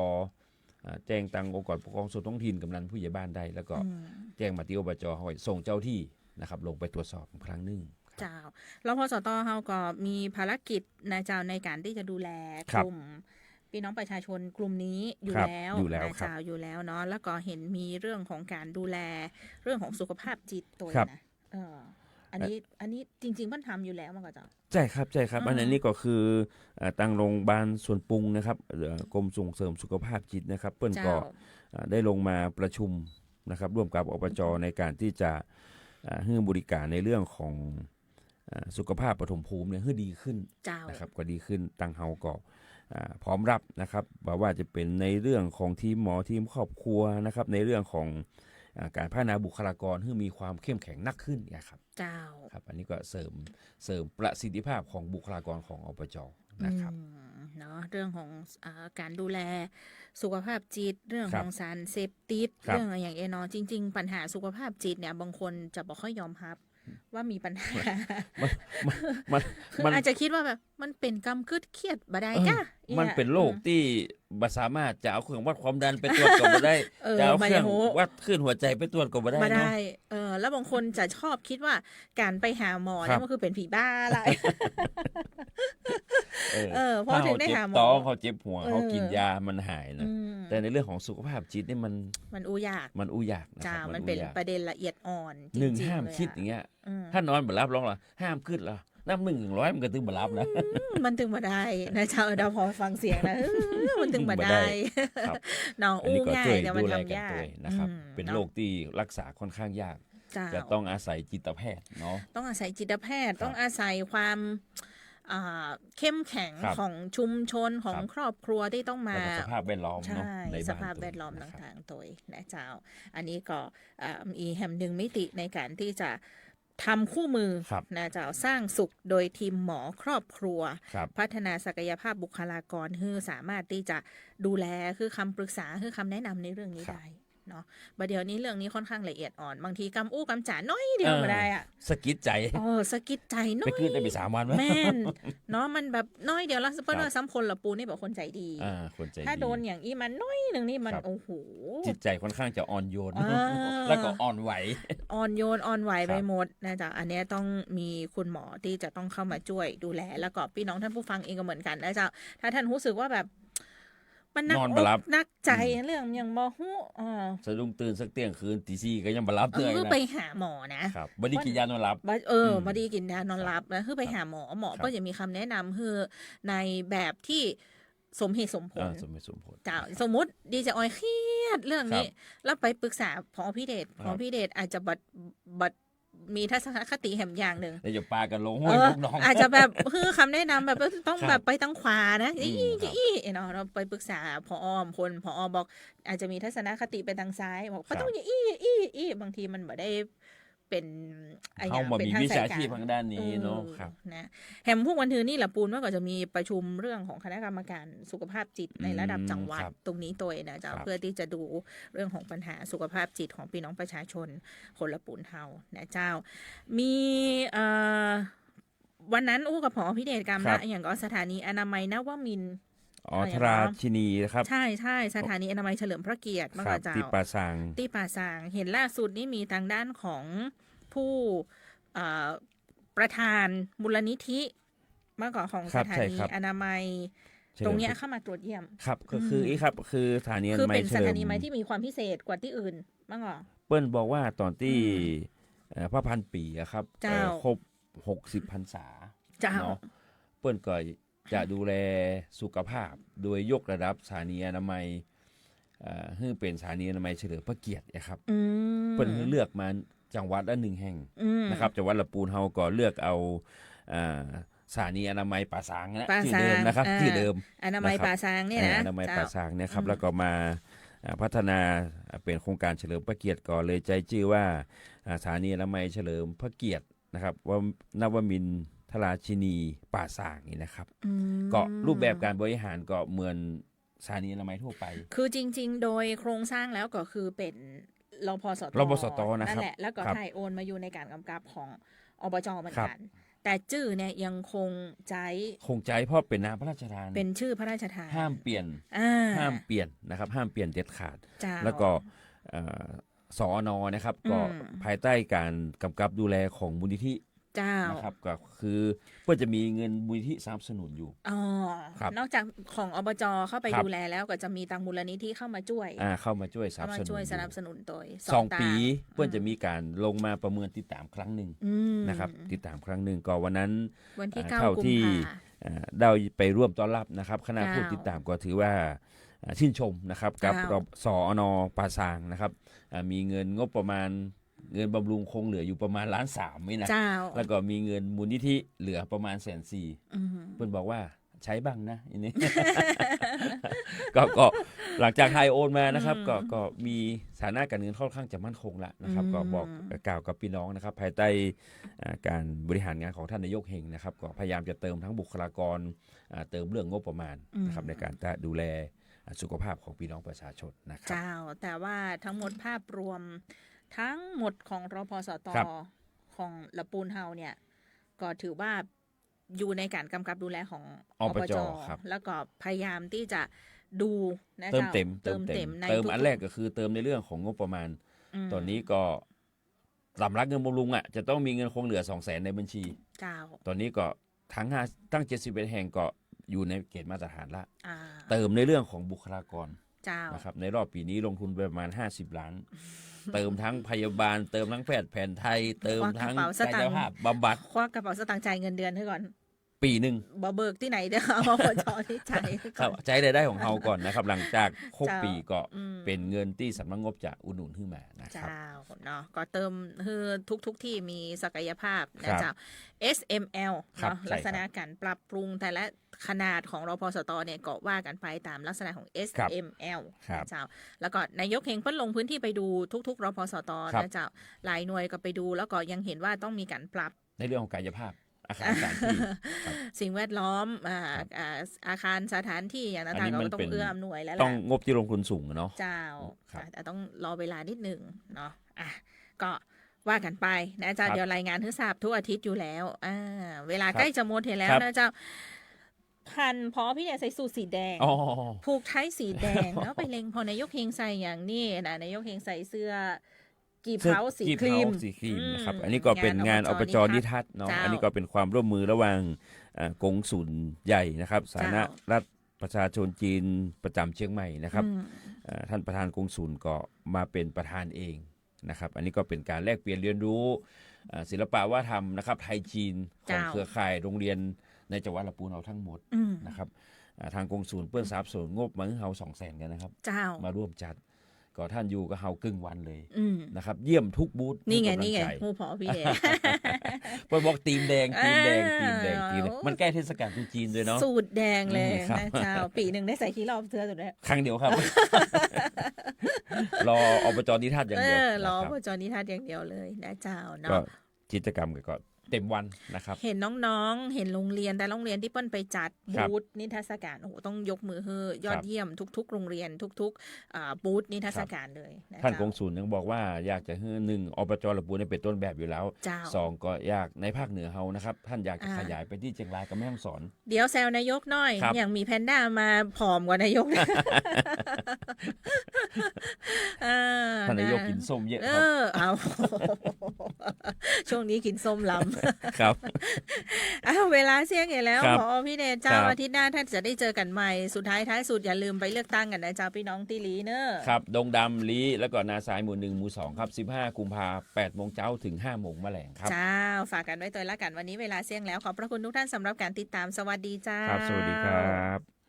Speaker 4: แจ้งตังองค์กรปกครองส่วนท้องถิ่นกำนันผู้ใหญ่บ้านได้แล้วก็แจ้งมาที่อบจเฮาส่งเจ้าที่นะครับลงไปตรวจสอบครั้งนึง
Speaker 3: เจ้าแล้วพสตเฮาก็มีภารกิจนะเจ้าในการที่จะดูแลกลุ่มพี่น้องประชาชนกลุ่มนี้อยู่แล้วนะเจ้าอยู่แล้วเนาะแล้วก็เห็นมีเรื่องของการดูแลเรื่องของสุขภาพจิตตัวนะอันนี้จริงๆมันทำอยู่แล้วมันก็จะ
Speaker 4: ใช่ครับอันนี้ก็คือตั้งโรงพยาบาลส่วนปรุงนะครับกรมส่งเสริมสุขภาพจิตนะครับเปิ้นก็ได้ลงมาประชุมนะครับร่วมกับอบจในการที่จะให้บริการในเรื่องของสุขภาพปฐมภูมิเนี่ยให้ดีขึ้นนะครับก็ดีขึ้นตั้งเฮาก็พร้อมรับนะครับว่าจะเป็นในเรื่องของทีมหมอทีมครอบครัวนะครับในเรื่องของการพัฒนาบุคลากรให้มีความเข้มแข็งนักขึ้นนะครับครับอันนี้ก็เสริมประสิทธิภาพของบุคลากรของอบจนะครับ
Speaker 3: เนาะเรื่องของการดูแลสุขภาพจิตเรื่องของสารเสพติดเรื่องอย่างเนาะจริงๆปัญหาสุขภาพจิตเนี่ยบางคนจะบอกค่อยยอมรับว่ามีปัญหาคืออาจจะคิดว่าแบบมันเป็นกรรมเครียดบ่ได้จ้ะ
Speaker 4: มันเป็นโรคที่บ่สามารถจะเอาเครื่องวัดความดันไปตรวจก็บ่ได้จะเอาเครื่องวัดคลื่นหัวใจไปตรวจก็บ่ได้
Speaker 3: เนาะแล้วบางคนจะชอบคิดว่าการไปหาหมอเนี่ยมันคือเป็นผีบ้าอะไรพอถึงได้หาหมอ
Speaker 4: เขาเจ็บหัวเขากินยามันหายนะแต่ในเรื่องของสุขภาพจิตนี่
Speaker 3: มันอู้ยาก
Speaker 4: นะครับ
Speaker 3: มันเป็นประเด็นละเอียดอ่อน
Speaker 4: จริงๆห้ามคิดอย่างเงี้ยถ้านอนบ่หลับร้องล่ะห้ามขึ้นล่ะนับ1-100มันก็ถึงบ่หลับนะ
Speaker 3: มันถึงบ่ได้นะเจ้าเราพอฟังเสียงนะมันถึงบ่ได้น้องอู้ง่ายแต่มันทำยาก
Speaker 4: นะครับเป็นโรคที่รักษาค่อนข้างยากจะต้องอาศัยจิตแพทย์เนาะ
Speaker 3: ต้องอาศัยจิตแพทย์ต้องอาศัยความเข้มแข็งของชุมชนของครอบครัวที่ต้องมา
Speaker 4: สภาพแวดล้อมเนาะ
Speaker 3: ในสภาพแวดล้อมต่างๆตัวนะเจ้าอันนี้ก็มีแห่งหนึ่งมิติในการที่จะทำคู่มือนะเจ้าสร้างสุขโดยทีมหมอครอบครัวพัฒนาศักยภาพบุคลากรให้สามารถที่จะดูแลคือคำปรึกษาคือคำแนะนำในเรื่องนี้ได้เนาะบัดเดี๋ยวนี้เรื่องนี้ค่อนข้างละเอียดอ่อนบางทีกำอู้กำจ๋าน้อยเดียวไม่ได้อ่ะ
Speaker 4: สะกิดใจ
Speaker 3: สะกิดใจน้อยไป
Speaker 4: ขึ้นได้ไป3 วัน
Speaker 3: แม่นเนาะมันแบบน้อยเดียวแล้วเพิ่นว่าซ้ำคนละปูนี่แบบคนใจดี
Speaker 4: คนใจดี
Speaker 3: ถ้าโดนอย่างอีมันน้อยนึงนี่มันโอ้โห
Speaker 4: จิตใจค่อนข้างจะอ่อนโยนแล้วก็อ่อนไหว
Speaker 3: อ่อนโยนอ่อนไหวไปหมดนะจ๊ะอันนี้ต้องมีคุณหมอที่จะต้องเข้ามาช่วยดูแลแล้วก็พี่น้องท่านผู้ฟังเองก็เหมือนกันนะจ๊ะถ้าท่านรู้สึกว่าแบบมันนักใจเรื่องยังบ่ฮู้
Speaker 4: สะดุ้งตื่นสักเที่ยงคืนตี 4ก็ยังบ่หลับเลย
Speaker 3: นะไปหาหมอนะครับ
Speaker 4: บ่ได้กินยานอนหลับ
Speaker 3: บ่ได้กินยานอนหลับแล้วคือไปหาหมอก็จะมีคำแนะนำคือในแบบที่สมเหตุสมผลจ้าสมมุติดีเจออยเครียดเรื่องนี้แล้วไปปรึกษาผอ.พิเดชอาจจะบัดมีทัศนคติแห่งอย่างหนึ่ง
Speaker 4: แล้วจะปากันลงห้วยลูกน้อง
Speaker 3: อาจจะแบบคือคำแนะนำแบบต้องแบบไปทางขวานะเนาะเราไปปรึกษาผอ.บอกอาจจะมีทัศนคติไปทางซ้ายบอกก็ต้องอี้บางทีมันไม่ได้ เป็น
Speaker 4: เข้ามามีวิชาชีพทางด้านนี้เนาะครับ
Speaker 3: นะแฮมพวกวันทือนี่ละปูนว่าก็จะมีประชุมเรื่องของคณะกรรมการสุขภาพจิตในระดับจังหวัดตรงนี้ตัวนะเจ้าเพื่อที่จะดูเรื่องของปัญหาสุขภาพจิตของพี่น้องประชาชนคนละปูนเฮานะเจ้ามีวันนั้นกับผอพิเดชกรรมละอย่างก็สถานีอนามัยนวมินทร์
Speaker 4: ทราชินีนะครับ
Speaker 3: ใช่สถานีอนามัยเฉลิมพระเกียรติมากเจ้า
Speaker 4: ที่ป่าซ
Speaker 3: างเห็นล่าสุดนี่มีทางด้านของผู้ประธานมูลนิธิเมื่อก่อนของสถานีอนามัยตรงนี้เข้ามาตรวจเยี่ยม
Speaker 4: ครับก็คือคือสถานีอนามัย
Speaker 3: คือเป็นสถานีอนามัยที่มีความพิเศษกว่าที่อื่นเมื่อก่อน
Speaker 4: เปิ้ลบอกว่าตอนที่พระพันปีครับครบ60 พรรษาเนาะเปิ้ลก็จะดูแลสุขภาพโดยยกระดับสถานีอนามัยให้เป็นสถานีอนามัยเฉลิมพระเกียรติครับเปิ้ลเลือกมาจังหวัดละ1 แห่งนะครับจังหวัดลำพูนเฮาก็เลือกเอาสถานีอนามัยป่าซางนะที่เดิมนะครับที่เดิม
Speaker 3: อนามัยป่าซางเนี่ยนะ
Speaker 4: อนามัยป่าซางเนี่ยครับแล้วก็มาพัฒนาเป็นโครงการเฉลิมพระเกียรติก่อนเลยใจชื่อว่าสถานีอนามัยเฉลิมพระเกียรตินะครับว่านวมินทราชินีป่าซางนี่นะครับก็รูปแบบการบริหารก็เหมือนสถานีอนามัยทั่วไป
Speaker 3: คือจริงๆโดยโครงสร้างแล้วก็คือเป็นรพสต
Speaker 4: นั่
Speaker 3: นแหละแล้วก็ถ่ายโอนมาอยู่ในการกำกับของอบจ.เหมือนกันแต่ชื่อเนี่ยยังคงใจ
Speaker 4: เพราะเป็นนามพระราชทาน
Speaker 3: เป็นชื่อพระราชทาน
Speaker 4: ห้ามเปลี่ยนนะครับห้ามเปลี่ยนเด็ดขาดแล้วก็สอนนะครับก็ภายใต้การกำกับดูแลของมูลนิธินะครับก็คือเพื่อจะมีเงินมูลนิธิสนับสนุนอยู่
Speaker 3: นอกจากของอบจ.เข้าไปดูแลแล้วก็จะมีทางมูลนิธิเข้ามาช่วย
Speaker 4: ส
Speaker 3: นับสนุนโดย
Speaker 4: 2 ปีเพื่อจะมีการลงมาประเมินติดตามครั้งหนึ่งนะครับติดตามครั้งหนึ่งก็วันนั้น
Speaker 3: เท่า
Speaker 4: ที่ได้ไปร่วมต้อนรับนะครับคณะผู้ติดตามก็ถือว่าชื่นชมนะครับกับสอนป่าซางนะครับมีเงินงบประมาณเงินบำรุงคงเหลืออยู่ประมาณ1.3 ล้านไม่นะแล้วก็มีเงินมูลนิธิเหลือประมาณ140,000เพิ่นบอกว่าใช้บ้างนะอันนี้ ก็หลังจากไทยโอนมานะครับก็มีฐานะการเงินค่อนข้างจะมั่นคงแล้วนะครับก็บอกกล่าวกับพี่น้องนะครับภายใต้การบริหารงานของท่านนายกเฮงนะครับก็พยายามจะเติมทั้งบุคลากรเติมเรื่องงบประมาณนะครับในการดูแลสุขภาพของพี่น้องประชาชนนะครับ
Speaker 3: แต่ว่าทั้งหมดภาพรวมทั้งหมดของรพสต.ของลำพูนเฮาเนี่ยก็ถือว่าอยู่ในการกำกับดูแลของ
Speaker 4: อบจ.
Speaker 3: แล้วก็พยายามที่จะดูนะ
Speaker 4: เติมเติมอันแรกก็คือเติมในเรื่องของงบประมาณตอนนี้ก็สำนักเงินบำรุงจะต้องมีเงินคงเหลือ 200,000 ในบัญชีตอนนี้ก็ทั้ง71 แห่งก็อยู่ในเกณฑ์มาตรฐานละเติมในเรื่องของบุคลากรนะครับในรอบปีนี้ลงทุนประมาณ50 ล้านเติมทั้งพยาบาลเติมทั้งแพทย์แผนไทยเติมทั้งกายภาพบำบัด
Speaker 3: ควักกระเป๋าสตางค์จ่ายเงินเดือนให้ก่อน
Speaker 4: ปีหนึ่ง
Speaker 3: บ่เบิกที่ไหนเด้อเอาอบจ.ที่จ่าย
Speaker 4: ใช้ได้ของเราก่อนนะครับหลังจากครบปีก็เป็นเงินที่สำนักงบจะอุดหนุนขึ้นมานะครับ
Speaker 3: เนาะก็เติมคือทุกที่มีศักยภาพนะจ๊ะ SML เนาะลักษณะการปรับปรุงแต่ละขนาดของรพสต.เนี่ยก็ว่ากันไปตามลักษณะของ SML นะจ๊ะแล้วก็นายกเฮงเพิ่นลงพื้นที่ไปดูทุกๆรพสต.นะจ๊ะหลายหน่วยก็ไปดูแล้วก็ยังเห็นว่าต้องมีการปรับ
Speaker 4: ในเรื่องของกายภาพอาคารสถานที่
Speaker 3: สิ่งแวดล้อมอาคารสถานที่อย่างนั้นก็ต้องเอื้ออำนวยแล้ว
Speaker 4: ต้องงบที่ลงทุนสูงเนาะ
Speaker 3: แต่ต้องรอเวลานิดนึงเนาะก็ว่ากันไปนะจ๊ะเดี๋ยวรายงานให้ทราบทุกอาทิตย์อยู่แล้วเวลาใกล้จะหมดเห็นแล้วนะจ๊ะพันพอพี่เนี่ยใส่สูทสีแดงผูกไทยสีแดงแล้วไปเล็งพอนายกเฮงใส่อย่างนี้นะนายกเฮงใส่เสื้อกีบเผาสีครีม
Speaker 4: นะครับอันนี้ก็เป็นงานอบจ.นิทัศน์เนาะอันนี้ก็เป็นความร่วมมือระหว่างกงสุลใหญ่นะครับสาธารณรัฐประชาชนจีนประจำเชียงใหม่นะครับท่านประธานกงสุลก็มาเป็นประธานเองนะครับอันนี้ก็เป็นการแลกเปลี่ยนเรียนรู้ศิลปะวัฒนธรรมนะครับไทยจีนของเครือข่ายโรงเรียนในจังหวัดลำพูนเราทั้งหมดนะครับทางกงสุลเปิ้นทรัพย์ส่วนงบมาให้เฮา200,000กันนะครับมาร่วมจัด ก็ท่านอยู่กับเฮากึ่งวันเลยนะครับเยี่ยมทุกบูธ
Speaker 3: นี่ไงหูพอพี่แดง
Speaker 4: ไปบอกตีมแดงมันใกล้เทศกาลตรุษจีนด้วยเนาะ
Speaker 3: สูตรแดงเลยนะเจ้าปีหนึ่งได้ใส่กี่รอบเสื้อสุดแล้ว
Speaker 4: ครั้งเดียวครับรออบจนิทัศน์อย่างเดียว
Speaker 3: รออบจนิทัศน์อย่างเดียวเลยนะเจ้าเนาะ
Speaker 4: ก็กิจกรรมก็เต็มวันนะครับ
Speaker 3: เห็นน้องๆเห็นโรงเรียนแต่โรงเรียนที่เปิ้ลไปจัดบูธนิทรรศการโอ้โหต้องยกมือเฮยอดเยี่ยมทุกๆโรงเรียนทุกๆบูธนิทรรศการเลย
Speaker 4: ท่านกงสุลยังบอกว่าอยากจะให้1อบจลำพูนเป็นต้นแบบอยู่แล้ว2ก็อยากในภาคเหนือเฮานะครับท่านอยากจะขยายไปที่เชียงรายกับแม่ฮ่องสอน
Speaker 3: เดี๋ยวแซวนายกหน่อยอย่างมีแพนด้ามาผอมกว่านายก
Speaker 4: ท่านนายกกินส้มเยอะครับ
Speaker 3: เอาช่วงนี้กินส้มลำ
Speaker 4: ครับ
Speaker 3: เวลาเสี่ยงอย่างแล้วพอพี่เนเจ้าอาทิตย์หน้าท่านจะได้เจอกันใหม่สุดท้ายสุดอย่าลืมไปเลือกตั้งกันนะเจ้าพี่น้องที่ลีเนอะ
Speaker 4: ครับดงดำลีแล้วก็นาสายหมู่1หมู่2ครับ15กุมภาพันธ์8 โมงเช้าถึง5 โมงแมลงครับ
Speaker 3: เจ้าฝากกันไว้ตัวละกันวันนี้เวลาเสี่ยงแล้วขอบพระคุณทุกท่านสำหรับการติดตามสวัสดีเจ้า
Speaker 4: ครับสวัสดีครับ